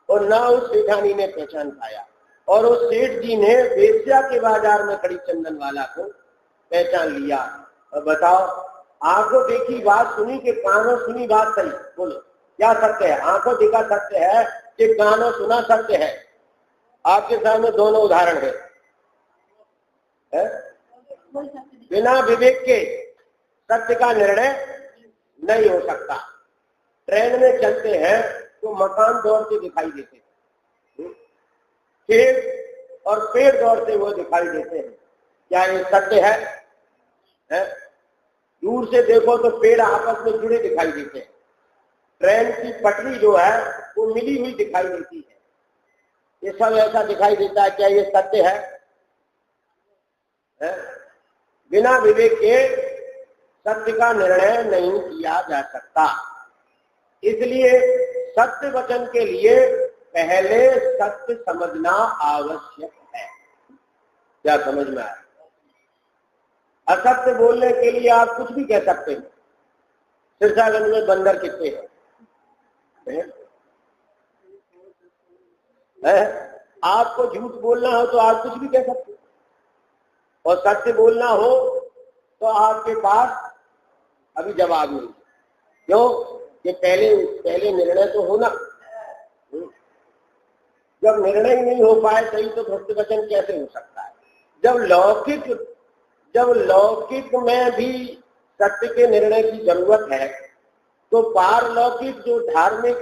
Speaker 1: और ना उस सेठानी ने पहचान पाया, और उस सेठ जी ने वेश्या के बाजार में खड़ी चंदन वाला को पहचान लिया। और बताओ, आंखों देखी बात सुनी कि कानों सुनी बात सही? बोलो क्या सत्य है? आंखों देखा सत्य है कि कानों सुना सत्य है? आपके सामने दोनों उदाहरण है। बिना विवेक के सत्य का निर्णय नहीं हो सकता। ट्रेन में चलते हैं तो मकान दौड़ते दिखाई देते हैं, खेत और पेड़ दौड़ते हुए दिखाई देते हैं। क्या ये सत्य है? दूर से देखो तो पेड़ आपस में जुड़े दिखाई देते हैं, ट्रेन की पटरी जो है वो मिली हुई दिखाई देती है, ये सब ऐसा दिखाई देता है। क्या ये सत्य है? बिना विवेक के सत्य का निर्णय नहीं किया जा सकता। इसलिए सत्य वचन के लिए पहले सत्य समझना आवश्यक है। क्या समझ में आया? असत्य बोलने के लिए आप कुछ भी कह सकते हैं। सिरसागंज में बंदर कितने हैं? आपको झूठ बोलना हो तो आप कुछ भी कह सकते हैं, और सत्य बोलना हो तो आपके पास अभी जवाब नहीं। क्यों? कि पहले निर्णय तो होना। जब निर्णय ही नहीं हो पाए सही तो भक्त वचन कैसे हो सकता है? जब लौकिक में भी सत्य के निर्णय की जरूरत है तो पारलौकिक जो धार्मिक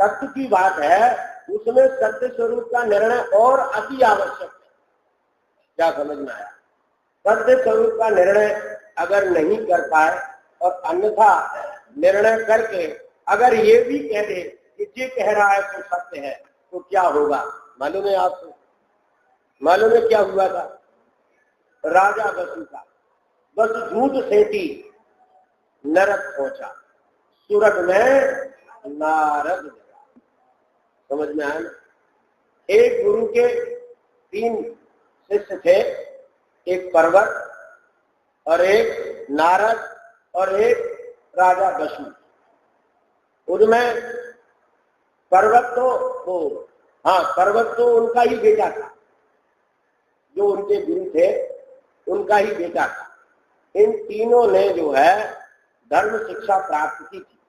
Speaker 1: तत्व की बात है उसमें सत्य स्वरूप का निर्णय और अति आवश्यक है। क्या समझ में आया? सत्य स्वरूप का निर्णय अगर नहीं कर पाए और अन्यथा निर्णय करके अगर ये भी कह दे कि ये कह रहा है तो सत्य है, तो क्या होगा मालूम है आपको? मालूम है क्या हुआ था? राजा बसु का बस झूठ सेठी नरक पहुंचा, सुरग में नारद गया। समझ में आया? एक गुरु के 3 शिष्य थे, एक पर्वत और एक नारद और एक राजा बसु। उनमें पर्वत तो उनका ही बेटा था, जो उनके गुरु थे उनका ही बेटा था। इन तीनों ने जो है धर्म शिक्षा प्राप्त की थी।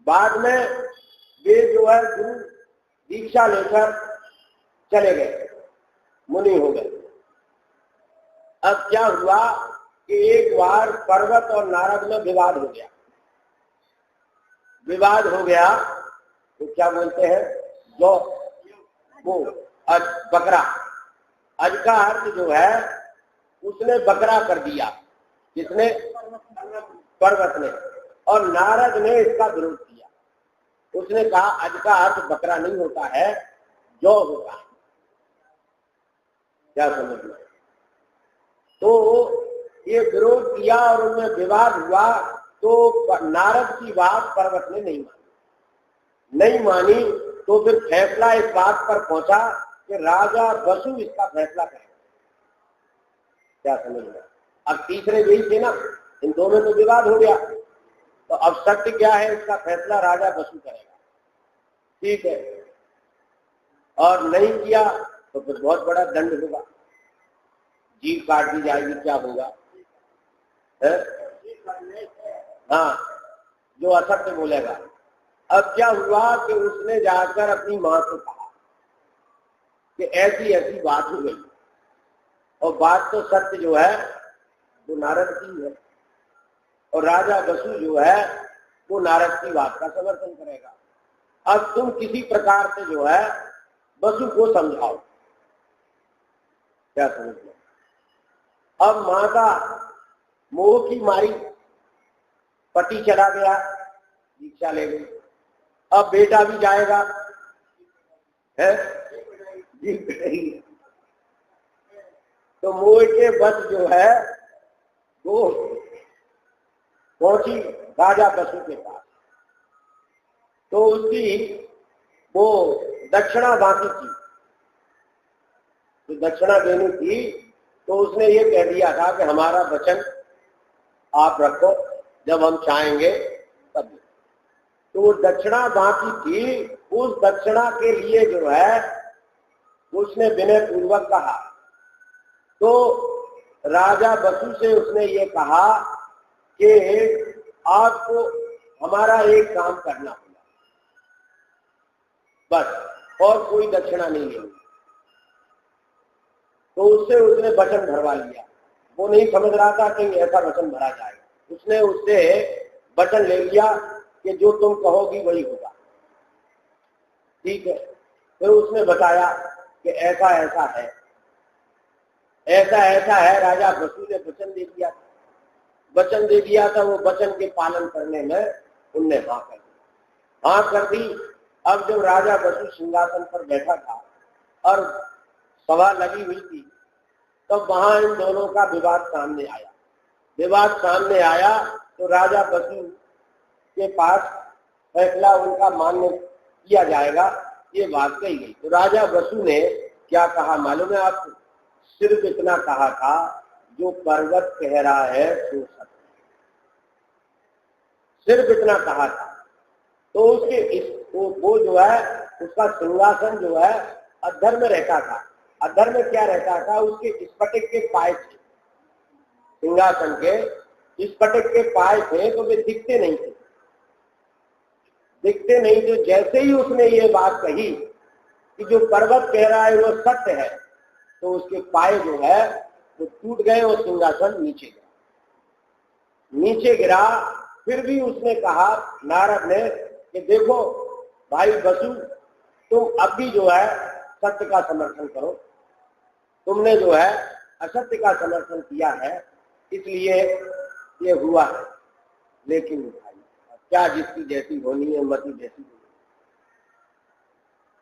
Speaker 1: बाद में वे जो है गुरु दीक्षा लेकर चले गए, मुनि हो गए। अब क्या हुआ कि एक बार पर्वत और नारद में विवाद हो गया। विवाद हो गया तो क्या बोलते हैं, जो वो बकरा, अज का अर्थ जो है उसने बकरा कर दिया। किसने? पर्वत ने। और नारद ने इसका विरोध किया। उसने कहा अज का अर्थ बकरा नहीं होता है, जो होता है। क्या समझ में? तो ये विरोध किया और उनमें विवाद हुआ। तो नारद की बात पर्वत ने नहीं मानी। तो फिर फैसला इस बात पर पहुंचा कि राजा बसु इसका फैसला करेगा। क्या समझ में? अब तीसरे यही थे ना, इन दोनों में विवाद हो गया। तो अब सत्य क्या है, इसका फैसला राजा बसु करेगा। ठीक है, और नहीं किया तो फिर बहुत बड़ा दंड होगा, जीभ काट दी जाएगी। क्या होगा? हाँ, जो असत्य बोलेगा। अब क्या हुआ कि उसने जाकर अपनी मां को कहा कि ऐसी ऐसी बात हो गई, और बात तो सत्य जो है वो नारद की है, और राजा बसु जो है वो नारद की बात का समर्थन करेगा। अब तुम किसी प्रकार से जो है बसु को समझाओ। क्या समझ लो? अब मां का मोह की मारी पति चला गया, दीक्षा ले गई। अब बेटा भी जाएगा, है जीभ कटेगी। तो मोह के बस जो है वो पहुंची राजा बसु के पास। तो उसकी वो दक्षिणा बाकी थी, तो दक्षिणा देनी थी। तो उसने ये कह दिया था कि हमारा वचन आप रखो, जब हम चाहेंगे तब। तो वो दक्षिणा बाकी थी, उस दक्षिणा के लिए जो है उसने विनय पूर्वक कहा। तो राजा बसु से उसने ये कहा कि आपको हमारा एक काम करना होगा, बस, और कोई दक्षिणा नहीं लेनी। तो उससे उसने वचन भरवा लिया। वो नहीं समझ रहा था कि ऐसा वचन भरा जाएगा। उसने उससे वचन ले लिया कि जो तुम कहोगी वही होगा। ठीक है। फिर उसने बताया कि ऐसा ऐसा है, ऐसा ऐसा है। राजा बसु ने वचन दे दिया था, वचन दे दिया था। वो वचन के पालन करने में उनने हाँ कर दी, हाँ कर दी। अब जब राजा बसु सिंहासन पर बैठा था और सभा लगी हुई थी, तब वहां इन दोनों का विवाद सामने आया। विवाद सामने आया तो राजा बसु के पास फैसला उनका मान्य किया जाएगा, ये बात कही गई। तो राजा बसु ने क्या कहा मालूम है आपको? सिर्फ इतना कहा था, जो पर्वत कह रहा है सो सत्य। सिर्फ इतना कहा था। तो उसके वो जो है उसका सिंहासन जो है अधर में रहता था। अधर में क्या रहता था? उसके स्फटिक के पाए थे, सिंहासन के स्फटिक के पाए थे, तो वे दिखते नहीं थे, दिखते नहीं थे। जैसे ही उसने ये बात कही कि जो पर्वत कह रहा है वो सत्य है, तो उसके पाए जो है वो टूट गए और सिंहासन नीचे गिरा। नीचे गिरा। फिर भी उसने कहा, नारद ने, कि देखो भाई बसु, तुम अब भी जो है सत्य का समर्थन करो। तुमने जो है असत्य का समर्थन किया है, इसलिए ये हुआ है। लेकिन भाई क्या, जिसकी जैसी होनी है मति जैसी होनी।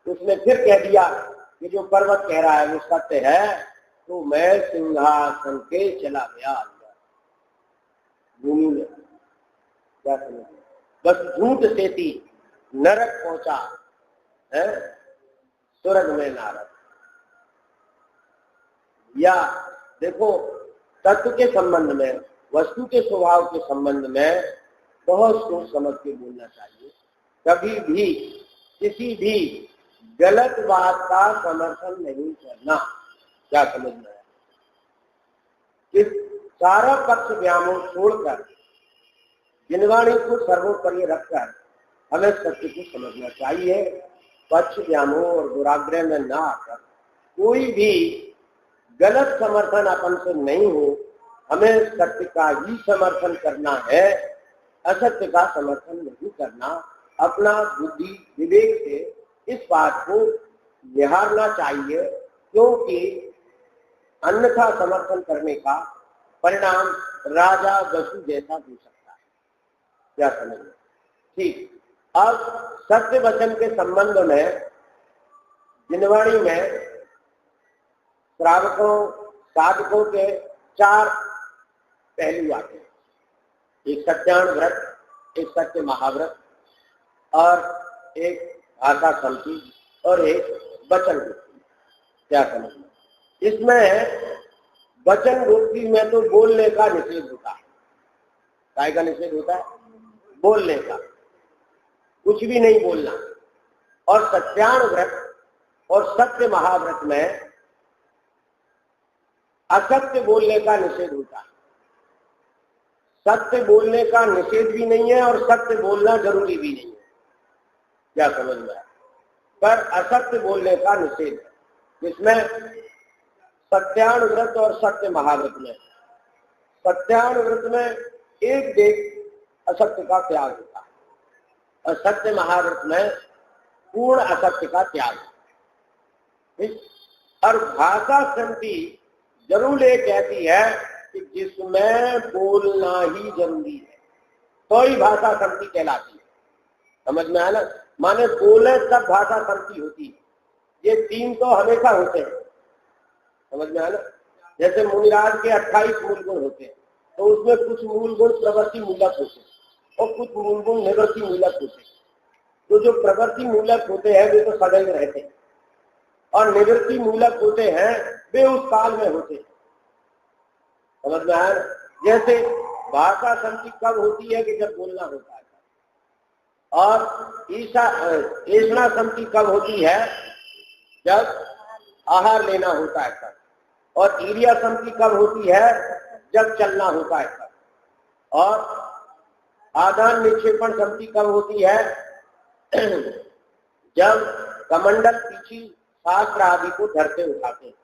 Speaker 1: उसने फिर कह दिया कि जो पर्वत कह रहा है वो सत्य है, तो मैं सिंहासन के चला गया भूमि में। क्या समझ, बस झूठ से थी नरक पहुंचा है स्वर्ग में नारद। या देखो, तत्व के संबंध में, वस्तु के स्वभाव के संबंध में बहुत सोच समझ के बोलना चाहिए। कभी भी किसी भी गलत बात का समर्थन नहीं करना। क्या समझना है? कि सारा पक्ष व्यामोह छोड़कर जिनवाणी को सर्वोपरि रखकर हमें सत्य को समझना चाहिए। पक्ष व्यामोह और दुराग्रह में न आकर कोई भी गलत समर्थन अपन से नहीं हो। हमें सत्य का ही समर्थन करना है, असत्य का समर्थन नहीं करना। अपना बुद्धि विवेक से इस बात को निहारना चाहिए, क्योंकि अन्यथा समर्थन करने का परिणाम राजा बसु जैसा हो सकता है। क्या समझ? ठीक। अब सत्य वचन के संबंध में जिनवाणी में श्रावकों साधकों के 4 पहलू आते हैं। एक सत्यान व्रत, एक सत्य महाव्रत, और एक भाषा संति, और एक वचन गुप्ति। क्या समझना? इसमें वचन गुप्ति में तो बोलने का निषेध होता है। काय का निषेध होता है? बोलने का, कुछ भी नहीं बोलना। और सत्यान व्रत और सत्य महाव्रत में असत्य बोलने का निषेध होता है। सत्य बोलने का निषेध भी नहीं है और सत्य बोलना जरूरी भी नहीं है। क्या समझ में आया? पर असत्य बोलने का निषेध है। जिसमें सत्यान व्रत और सत्य महाव्रत में, सत्यान व्रत में एक देख असत्य का त्याग होता है और सत्य महाव्रत में पूर्ण असत्य का त्याग। और भाषा संति जरूर ये कहती है कि जिसमें बोलना ही जरूरी है, तो ही भाषा संति कहलाती है। समझ में आया ना? माने बोले तब भाषा संति होती है। ये 3 तो हमेशा होते हैं। समझ में आया ना? जैसे मुनिराज के 28 मूल गुण होते हैं, तो उसमें कुछ मूल गुण प्रवृत्ति मूलक होते हैं और कुछ मूल गुण निवृत्ति मूलक होते हैं। तो जो प्रवृत्ति मूलक होते हैं वे तो सदैव रहते हैं, और निवृत्ति मूलक होते हैं वे उस काल में होते हैं। समझ में आया? जैसे भाषा संति कब होती है कि जब बोलना होता है, और ईषणा संति कब होती है जब आहार लेना होता है तब, और ईर्या संति कब होती है जब चलना होता है तब, और आदान निक्षेपण संति कब होती है जब कमंडल पीछी शास्त्र आदि को धरते उठाते हैं।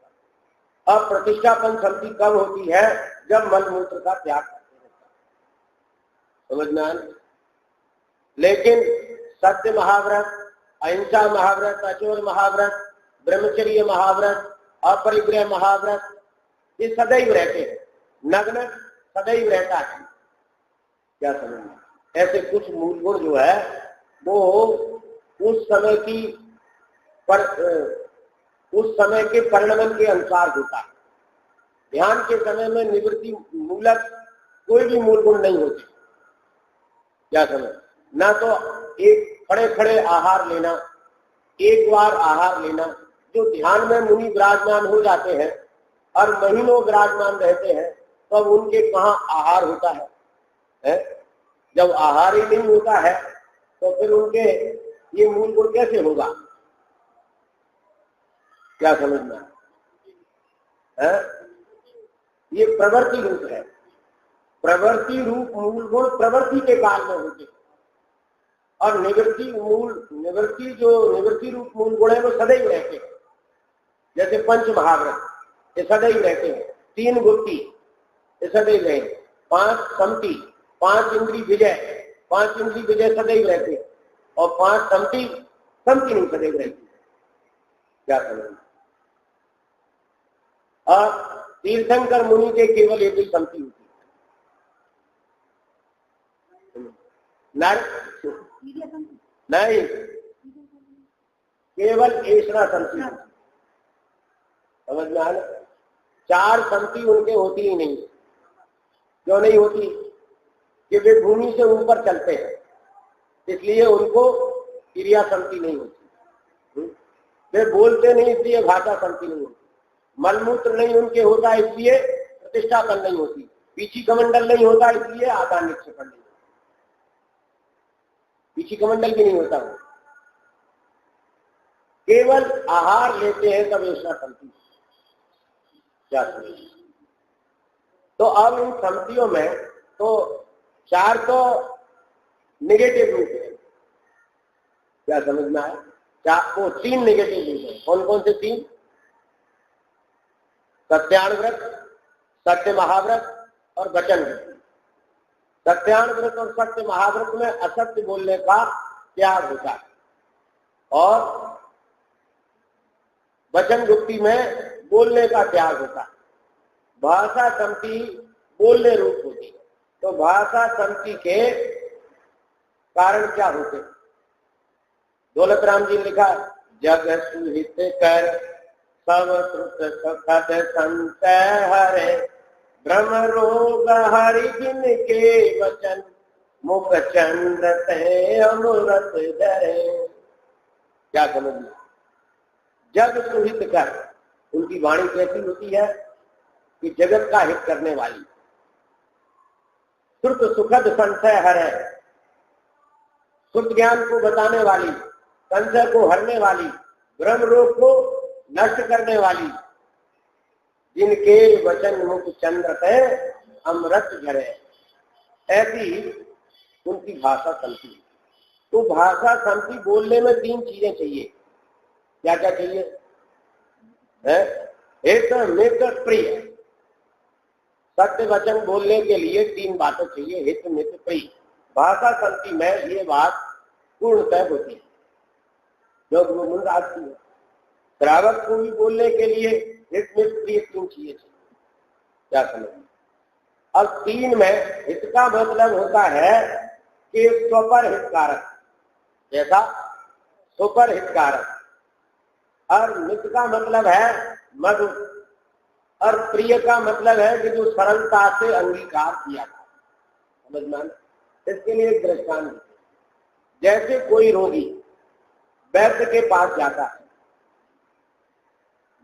Speaker 1: अब प्रतिष्ठापन संति कब होती है जब मलमूत्र का त्याग करते हैं, समझ में आया? लेकिन सत्य महाव्रत, अहिंसा महाव्रत, अचोर महाव्रत, ब्रह्मचर्य महाव्रत, अपरिग्रह महाव्रत, ये सदैव रहते हैं, नग्न सदैव रहता है। क्या समझना? ऐसे कुछ मूल गुण जो है वो उस समय की उस समय के परिणमन के अनुसार होता है। ध्यान के समय में निवृत्ति मूलक कोई भी मूल गुण नहीं होते। क्या समझ? ना तो एक खड़े खड़े आहार लेना, एक बार आहार लेना, जो ध्यान में मुनि विराजमान हो जाते हैं और महीनों विराजमान रहते हैं, तब तो उनके कहाँ आहार होता है? जब आहार ही नहीं होता है तो फिर उनके ये मूल गुण कैसे होगा? क्या समझना है? ये प्रवृत्ति रूप है। प्रवृत्ति रूप मूल गुण प्रवृत्ति के काल में होते हैं, और निवृत्ति रूप मूल गुण है वो सदैव रहते हैं। जैसे पंच महाव्रत ये सदैव रहते हैं, 3 गुप्ती ये सदैव रहे, 5 समति, 5 इंद्री विजय, 5 इंद्री विजय सदैव रहते हैं, और 5 समति नहीं सदैव रहती। क्या समझना? और तीर्थंकर मुनि के केवल एक ही समति होती नहीं, केवल ईषणा संति। समझ में आया? 4 संति उनके होती ही नहीं। क्यों नहीं होती? कि वे भूमि से ऊपर चलते हैं, इसलिए उनको क्रिया संति नहीं होती। वे बोलते नहीं, इसलिए भाषा संति नहीं होती। मलमूत्र नहीं उनके होता, इसलिए प्रतिष्ठापन नहीं होती। पीछी कमंडल नहीं होता, इसलिए आदान निक्षेपण नहीं होता। पीछी कमंडल भी नहीं होता, वो केवल आहार लेते हैं तब ऐसा संति। क्या समझ? तो अब इन संतियों में तो 4 तो नेगेटिव रूप है। क्या समझ में आया? 3 नेगेटिव रूप है। कौन कौन से 3? सत्यानुव्रत, सत्य महाव्रत और वचन व्रत। सत्यानुव्रत और सत्य महाव्रत में असत्य बोलने का त्याग होता है, और वचन गुप्ती में बोलने का त्याग होता है। भाषा संति बोलने रूप होती है। तो भाषा संति के कारण क्या होते? दौलत राम जी ने लिखा, जग सुहित कर सब श्रुत सुखद संत हरे, भ्रम रोग हरि जिन के वचन, मुख चंद्र ते अमृत धरे। क्या समझ में? जग सुहित कर, उनकी वाणी कैसी होती है कि जगत का हित करने वाली। श्रुत सुखद संशय हरे, शुद्ध ज्ञान को बताने वाली, संशय को हरने वाली, भ्रम रोग को नष्ट करने वाली, जिनके वचन मुख चंद्र पे अमृत झरे, ऐसी उनकी भाषा संति। तो भाषा संति बोलने में 3 चीजें चाहिए। क्या क्या चाहिए? एक मित्र प्रिय। सत्य वचन बोलने के लिए 3 बातें चाहिए, हित मित्र प्रिय। भाषा संति में ये बात पूर्णतः होती है, जो गुरुमुंड आती है। श्रावक को भी बोलने के लिए हित मित्र प्रिय 3 चीजें चाहिए। क्या समझ? अब 3 में हित का मतलब होता है कि स्वपर हितकारक, जैसा सुपर हितकारक, और मित्र का मतलब है मधुर, और प्रिय का मतलब है कि जो सरलता से अंगीकार किया था। समझ में? इसके लिए एक दृष्टांत है। जैसे कोई रोगी वैद्य के पास जाता है,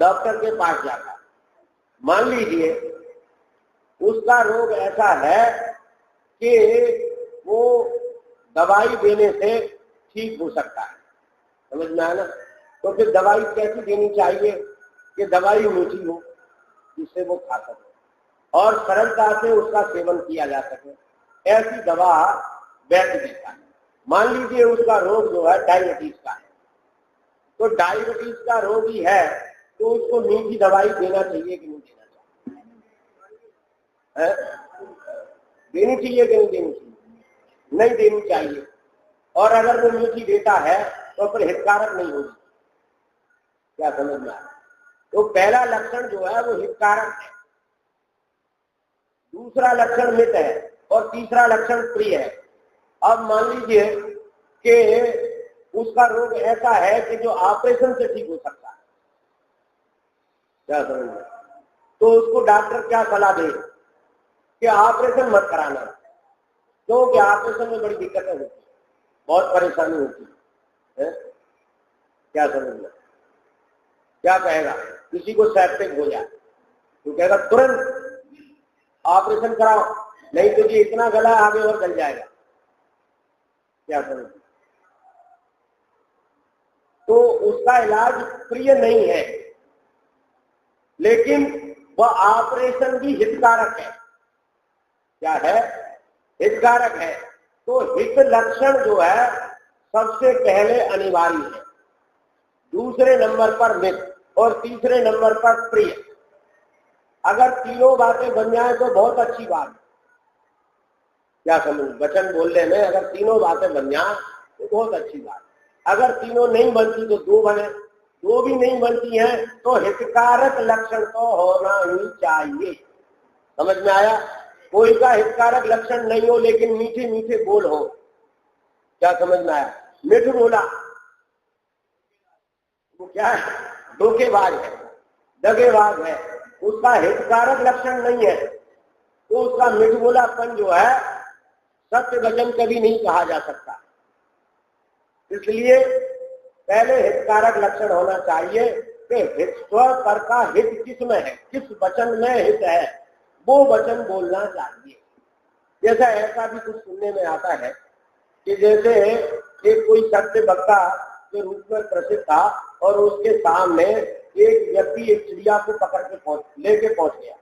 Speaker 1: डॉक्टर के पास जाता है, मान लीजिए उसका रोग ऐसा है कि वो दवाई देने से ठीक हो सकता है। समझ में आया ना? तो फिर दवाई कैसी देनी चाहिए कि दवाई मीठी हो जिससे वो खा सके और सरलता से उसका सेवन किया जा सके, ऐसी दवा वैद्य देता है। मान लीजिए उसका रोग जो है डायबिटीज का है, तो डायबिटीज का रोग ही है तो उसको मीठी दवाई देना चाहिए कि नहीं देना चाहिए? देनी चाहिए कि नहीं देनी चाहिए? नहीं देनी चाहिए। और अगर वो मीठी देता है तो फिर हितकारक नहीं होगी। क्या समझ में आया? तो पहला लक्षण जो है वो हितकारक है, दूसरा लक्षण मित है और तीसरा लक्षण प्रिय है। अब मान लीजिए कि उसका रोग ऐसा है कि जो ऑपरेशन से ठीक हो सकता है। क्या समझ में? तो उसको डॉक्टर क्या सलाह दे कि ऑपरेशन मत कराना, क्योंकि ऑपरेशन में बड़ी दिक्कतें होती है, बहुत परेशानी होती है। क्या समझ में? क्या कहेगा? किसी को सेप्टिक हो जाए तो कहेगा तुरंत ऑपरेशन कराओ, नहीं तो ये इतना गला आगे और गल जाएगा। क्या समझ? तो उसका इलाज प्रिय नहीं है, लेकिन वह ऑपरेशन भी हितकारक है। क्या है? हितकारक है। तो हित लक्षण जो है सबसे पहले अनिवार्य है, दूसरे नंबर पर मित और तीसरे नंबर पर प्रिय। अगर तीनों बातें बन जाए तो बहुत अच्छी बात है। क्या समझ? वचन बोलने में अगर तीनों बातें बन जाए तो बहुत अच्छी बात है। अगर तीनों नहीं बनती तो दो बने, दो भी नहीं बनती हैं तो हितकारक लक्षण तो होना ही चाहिए। समझ में आया? कोई का हितकारक लक्षण नहीं हो लेकिन मीठे मीठे बोल हो। क्या समझ में आया? मिठ बोला वो क्या है? धोखेबाज है, दगेबाज है, उसका हितकारक लक्षण नहीं है। तो उसका मिठ बोलापन जो है सत्य वचन कभी नहीं कहा जा सकता। इसलिए पहले हितकारक लक्षण होना चाहिए कि हित स्वर का हित किसमें है, किस वचन में हित है, वो वचन बोलना चाहिए। जैसा ऐसा भी कुछ सुनने में आता है कि जैसे एक कोई सत्य वक्ता के रूप में प्रसिद्ध था और उसके सामने एक व्यक्ति एक चिड़िया को पकड़ के लेके पहुंच गया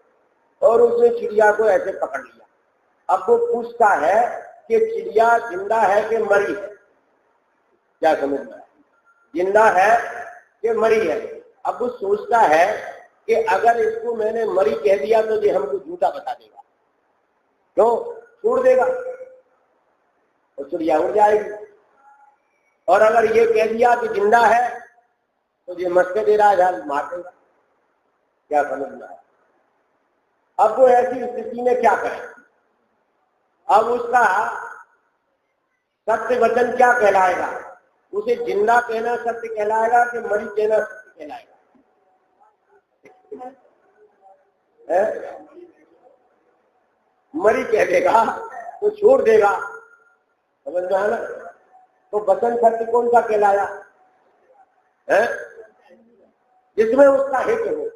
Speaker 1: और उसने चिड़िया को ऐसे पकड़ लिया। अब वो पूछता है कि चिड़िया जिंदा है कि मरी है? क्या समझ में? जिंदा है कि मरी है? अब वो सोचता है कि अगर इसको मैंने मरी कह दिया तो ये हमको झूठा बता देगा, क्यों? छोड़ देगा तो चिड़िया उड़ जाएगी। और अगर ये कह दिया कि जिंदा है तो ये मस्के दे रहा है, मार देगा। क्या समझ में? अब वो ऐसी स्थिति में क्या करे? अब उसका सत्य वचन क्या कहलाएगा? उसे जिंदा कहना सत्य कहलाएगा कि मरी कहना सत्य कहलाएगा? मरी कह देगा तो छोड़ देगा। समझ में आया? तो वचन सत्य कौन सा कहलाया है? जिसमें उसका हित हो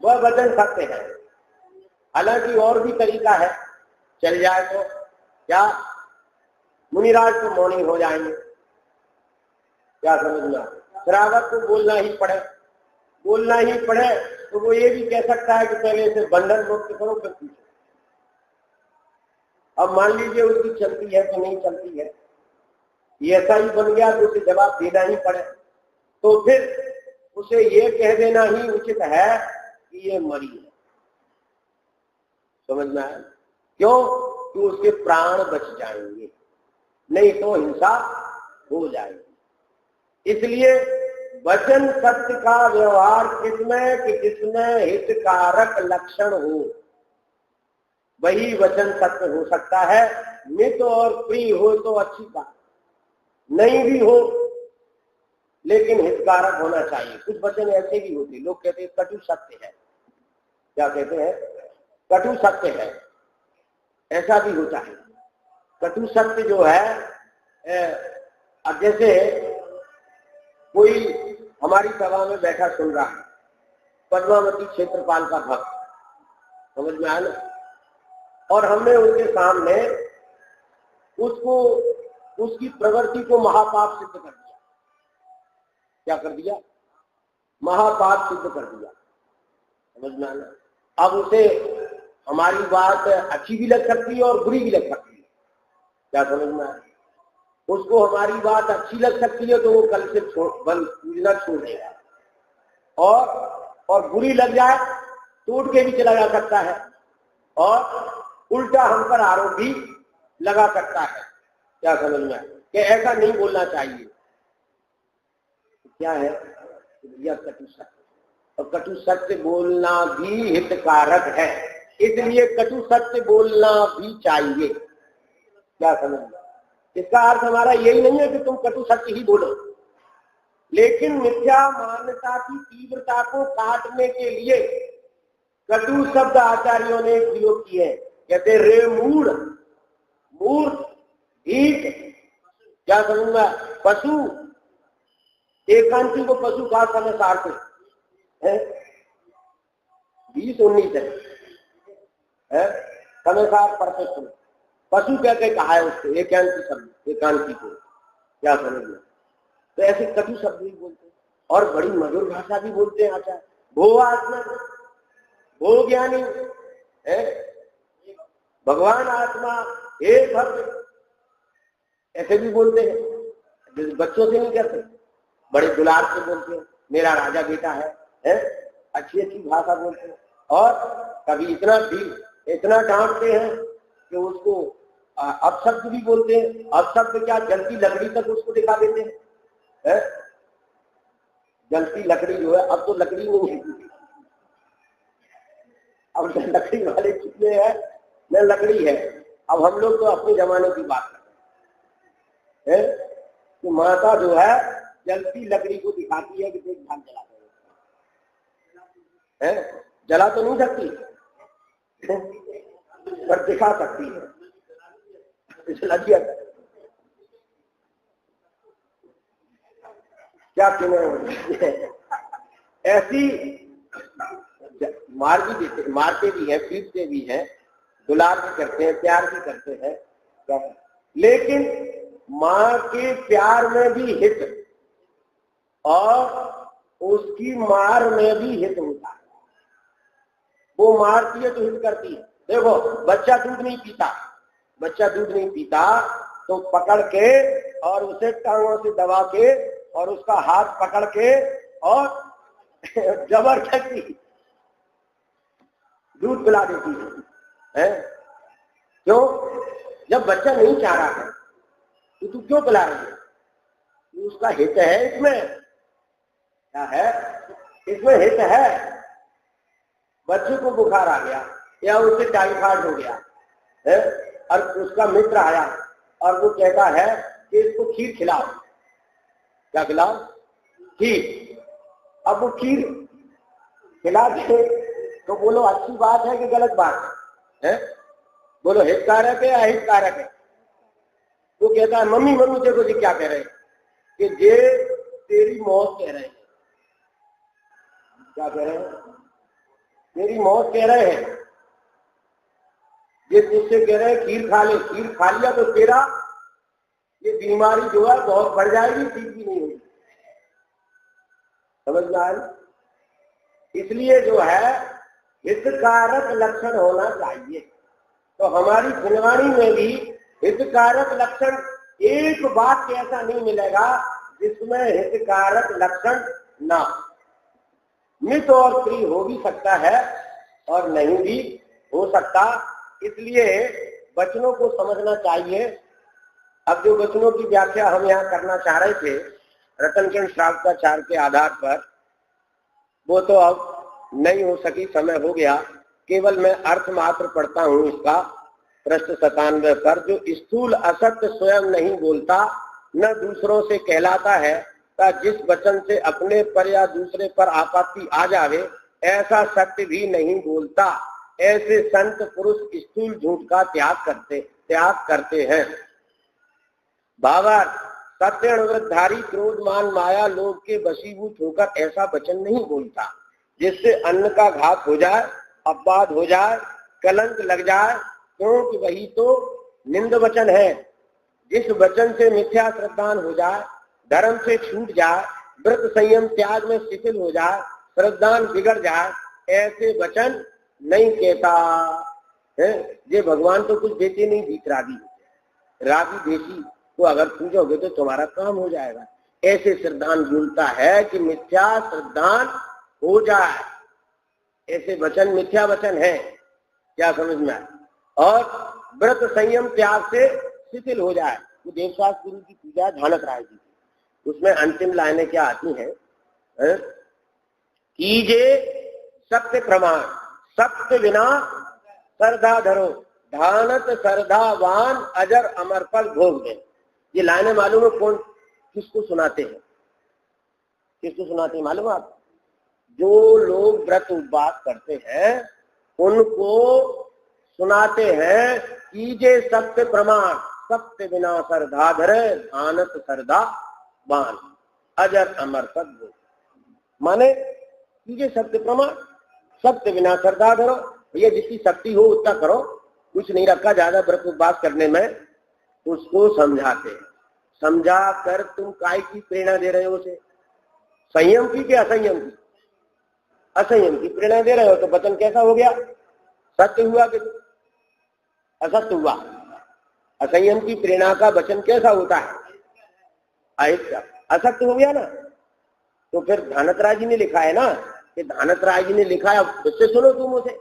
Speaker 1: वह वचन सत्य है। हालांकि और भी तरीका है, चल जाए तो क्या मुनिराज तो मौनी हो जाएंगे। क्या समझना? श्रावक को बोलना ही पड़े तो वो ये भी कह सकता है कि पहले इसे बंधन मुक्त करो फिर पूछो। अब मान लीजिए उसकी चलती है कि नहीं चलती है, ये ऐसा ही बन गया तो उसे जवाब देना ही पड़े, तो फिर उसे ये कह देना ही उचित है कि ये मरी है। समझ में आया? क्यों? कि उसके प्राण बच जाएंगे, नहीं तो हिंसा हो जाएगी। इसलिए वचन सत्य का व्यवहार किसमें कि जिसमें हितकारक लक्षण हो, वही वचन सत्य हो सकता है। मित और प्रिय हो तो अच्छी बात, नहीं भी हो लेकिन हितकारक होना चाहिए। कुछ वचन ऐसे भी होते, लोग कहते हैं कटु सत्य है। क्या कहते हैं? कटु सत्य है। ऐसा भी होता है। कटु सत्य जो है, अब जैसे कोई हमारी सभा में बैठा सुन रहा है, पद्मावती क्षेत्रपाल का भक्त, समझ में आया ना? और हमने उसके सामने उसको उसकी प्रवृत्ति को महापाप सिद्ध कर दिया। क्या कर दिया? महापाप सिद्ध कर दिया। समझ में आना? अब उसे हमारी बात अच्छी भी लग सकती है और बुरी भी लग सकती है। क्या समझ में आया? उसको हमारी बात अच्छी लग सकती है तो वो कल से पूजना छोड़ देगा, और बुरी लग जाए टूट के भी चला जा सकता है, और उल्टा हम पर आरोप भी लगा सकता है। क्या समझ में आया? कि ऐसा नहीं बोलना चाहिए। क्या है? यह कटु सत्य, और कटु सत्य बोलना भी हितकारक है, इसलिए कटु सत्य बोलना भी चाहिए। क्या समझ में? इसका अर्थ हमारा यही नहीं है कि तुम कटु सत्य ही बोलो, लेकिन मिथ्या मान्यता की तीव्रता को काटने के लिए कटु शब्द आचार्यों ने प्रयोग किए। कहते रे मूढ़, मूर्ख, ढीठ। क्या समझ में? पशु, एकांती को पशु का समय सारते है 20-19 है समय सार परफेक्ट। पशु क्या क्या कहा है उसको? एकांती शब्द, एकांती को। क्या समझ में? तो ऐसे कटु शब्द भी बोलते हैं और बड़ी मधुर भाषा भी बोलते हैं आचार्य। भो आत्मा, भो ज्ञानी है, भगवान आत्मा, हे भक्त, ऐसे भी बोलते हैं। बच्चों से नहीं कहते, बड़े दुलार से बोलते हैं, मेरा राजा बेटा है? अच्छी अच्छी भाषा बोलते हैं। और कभी इतना डांटते हैं कि उसको अपशब्द भी बोलते हैं। अपशब्द क्या? जलती लकड़ी तक उसको दिखा देते हैं। जलती लकड़ी जो है, अब तो लकड़ी नहीं है, अब लकड़ी वाले कितने हैं? न लकड़ी है। अब हम लोग तो अपने जमाने की बात करते हैं कि माता जो है जलती लकड़ी को दिखाती है कि देख भाग जला है। जला तो नहीं सकती पर दिखा सकती है। क्या कहने? ऐसी मारते भी हैं, पीटते भी हैं, दुलार भी करते हैं, प्यार भी करते हैं, लेकिन माँ के प्यार में भी हित और उसकी मार में भी हित होता है। वो मारती है तो हित करती है। देखो, बच्चा दूध नहीं पीता तो पकड़ के और उसे टांगों से दबा के और उसका हाथ पकड़ के और जबरदस्ती दूध पिला देती है। क्यों? जब बच्चा नहीं चाह रहा है तो तू क्यों पिला रही है? उसका हित है इसमें। क्या है? इसमें हित है। बच्चे को बुखार आ गया या उसे टाइफाइड हो गया है, और उसका मित्र आया और वो कहता है कि इसको खीर खिलाओ। क्या खिलाओ? खीर। अब वो खीर खिला दे तो बोलो अच्छी बात है कि गलत बात है? बोलो हितकारक है या अहितकारक है? वो कहता है मम्मी देखो जी क्या कह रहे हैं कि ये तेरी मौत कह रहे हैं। क्या कह रहे हैं? तेरी मौत कह रहे हैं। ये तुझसे कह रहे हैं खीर खा ले, खीर खा लिया तो तेरा ये बीमारी जो है बहुत बढ़ जाएगी, ठीक भी नहीं होगी। समझ में आया? इसलिए जो है हितकारक लक्षण होना चाहिए। तो हमारी फुलवाणी में भी हितकारक लक्षण एक वाक्य ऐसा नहीं मिलेगा जिसमें हितकारक लक्षण ना। मित और प्रिय हो भी सकता है और नहीं भी हो सकता, इसलिए वचनों को समझना चाहिए। अब जो वचनों की व्याख्या हम यहाँ करना चाह रहे थे रतन के श्रावकाचार के आधार पर, वो तो अब नहीं हो सकी, समय हो गया। केवल मैं अर्थ मात्र पढ़ता हूँ इसका। पृष्ठ 97 पर, जो स्थूल असत्य स्वयं नहीं बोलता न दूसरों से कहलाता है, ता जिस वचन से अपने पर या दूसरे पर आपत्ति आ जावे ऐसा सत्य भी नहीं बोलता। ऐसे संत पुरुष स्थूल झूठ का त्याग करते हैं। भावार्थ, सत्य वृद्धारी क्रोध मान माया लोभ के वशीभूत होकर ऐसा वचन नहीं बोलता जिससे अन्न का घात हो जाए, अपवाद हो जाए, कलंक लग जाए क्योंकि वही तो निंद वचन है। जिस वचन से मिथ्या श्रद्धान हो जाए, धर्म से छूट जाए, व्रत संयम त्याग में शिथिल हो जाए, श्रद्धान बिगड़ जाए, ऐसे वचन नहीं कहता है। ये भगवान तो कुछ देते नहीं, भीख रागी देसी को अगर पूजोगे तो तुम्हारा काम हो जाएगा। ऐसे श्रद्धान बोलता है कि मिथ्या श्रद्धान हो जाए, ऐसे वचन मिथ्या वचन है। क्या समझ में आए? और व्रत संयम त्याग से शिथिल हो जाए। वो देवशास गुरु की पूजा धानक राय जी, उसमें अंतिम लाइनें क्या आती हैं? कीजे सत्य प्रमाण, सत्य बिना श्रद्धा धरो, धानत श्रद्धावान अजर अमर फल भोग दे। ये लाइनें मालूम है कौन किसको सुनाते हैं? किसको सुनाते हैं मालूम आप? जो लोग व्रत उपवास करते हैं उनको सुनाते हैं। कीजे सत्य प्रमाण, सत्य बिना श्रद्धा धरे, धानत श्रद्धावान अजर अमर फल भोग। माने कीजिए सत्य प्रमाण, सत्य बिना श्रद्धा धरो। भैया जितनी शक्ति हो उतना करो, कुछ नहीं रखा ज्यादा व्रत उपवास करने में। उसको समझाते हैं। समझा कर तुम काय की प्रेरणा दे रहे हो उसे? संयम की कि असंयम की? असंयम की प्रेरणा दे रहे हो तो वचन कैसा हो गया? सत्य हुआ कि असत्य हुआ? असंयम की प्रेरणा का वचन कैसा होता है? असत्य हो गया ना। तो फिर धानक राय जी ने लिखा है ना, कि धानक राय जी ने लिखा है, उससे सुनो तुम उसे।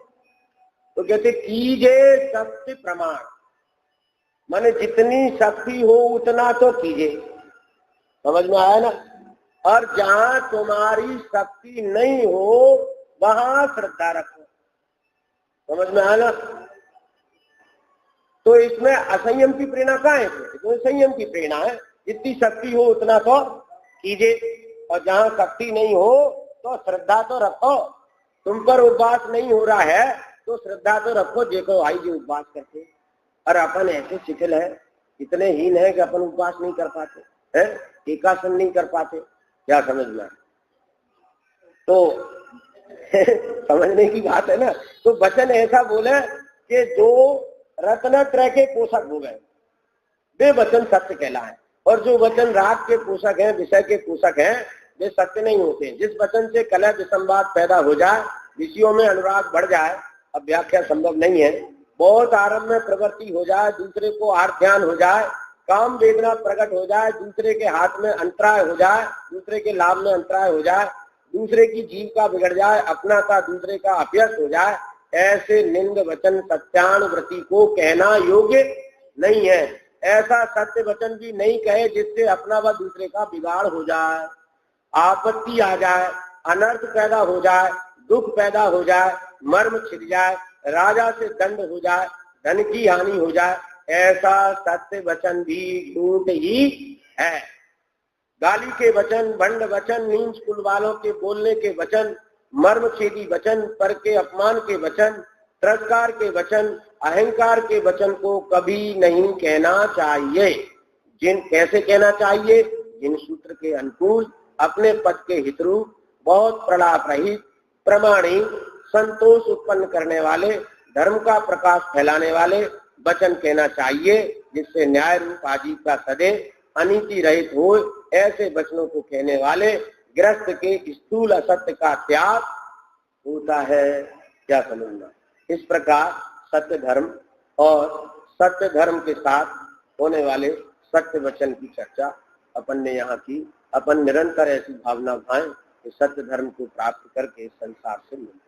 Speaker 1: तो कहते कीजे सत्य प्रमाण, माने जितनी शक्ति हो उतना तो कीजिए। समझ में आया ना? और जहां तुम्हारी शक्ति नहीं हो वहां श्रद्धा रखो। समझ में आया ना? तो इसमें असंयम की प्रेरणा कहाँ है? तो संयम की प्रेरणा है। जितनी शक्ति हो उतना तो कीजिए, और जहां शक्ति नहीं हो तो श्रद्धा तो रखो। तुम पर उपवास नहीं हो रहा है तो श्रद्धा तो रखो। देखो भाई जी उपवास करते, और अपन ऐसे शिथिल है, इतने हीन है कि अपन उपवास नहीं कर पाते हैं, एकासन नहीं कर पाते। क्या समझ में? तो समझने की बात है ना। तो वचन ऐसा बोले कि जो रत्न त्रय के पोषक हो गए, वे वचन सत्य कहलाए। और जो वचन राग के पोषक हैं, विषय के पोषक हैं, वे सत्य नहीं होते। जिस वचन से कलह विसंवाद पैदा हो जाए, विषयों में अनुराग बढ़ जाए, अब व्याख्या संभव नहीं है, बहुत आरंभ में प्रवृत्ति हो जाए, दूसरे को आर्थ ध्यान हो जाए, काम वेदना प्रकट हो जाए, दूसरे के हाथ में अंतराय हो जाए, दूसरे के लाभ में अंतराय हो जाए, दूसरे की जीविका बिगड़ जाए, अपना का दूसरे का अपयश हो जाए, ऐसे निंद वचन सत्यानुवृत्ति को कहना योग्य नहीं है। ऐसा सत्य वचन भी नहीं कहे जिससे अपना व दूसरे का बिगाड़ हो जाए, आपत्ति आ जाए, अनर्थ पैदा हो जाए, दुख पैदा हो जाए, मर्म छिद जाए, राजा से दंड हो जाए, धन की हानि हो जाए। ऐसा सत्य वचन भी झूठ ही है। गाली के वचन, भंड वचन, नीच कुल वालों के बोलने के वचन, मर्म छेदी वचन, पर के अपमान के वचन, तिरस्कार के वचन, अहंकार के वचन को कभी नहीं कहना चाहिए। कैसे कहना चाहिए? जिन सूत्र के अनुकूल, अपने पद के हितरूप, बहुत प्रलाप रहित, प्रमाणिक, संतोष उत्पन्न करने वाले, धर्म का प्रकाश फैलाने वाले वचन कहना चाहिए, जिससे न्याय रूप आजीविका सदैव अनीति रहित हो। ऐसे वचनों को कहने वाले गृहस्थ के स्थूल असत्य का त्याग होता है। क्या समझना? इस प्रकार सत्य धर्म और सत्य धर्म के साथ होने वाले सत्य वचन की चर्चा अपन ने यहाँ की। अपन निरंतर ऐसी भावना भाएं कि सत्य धर्म को प्राप्त करके संसार से मिले।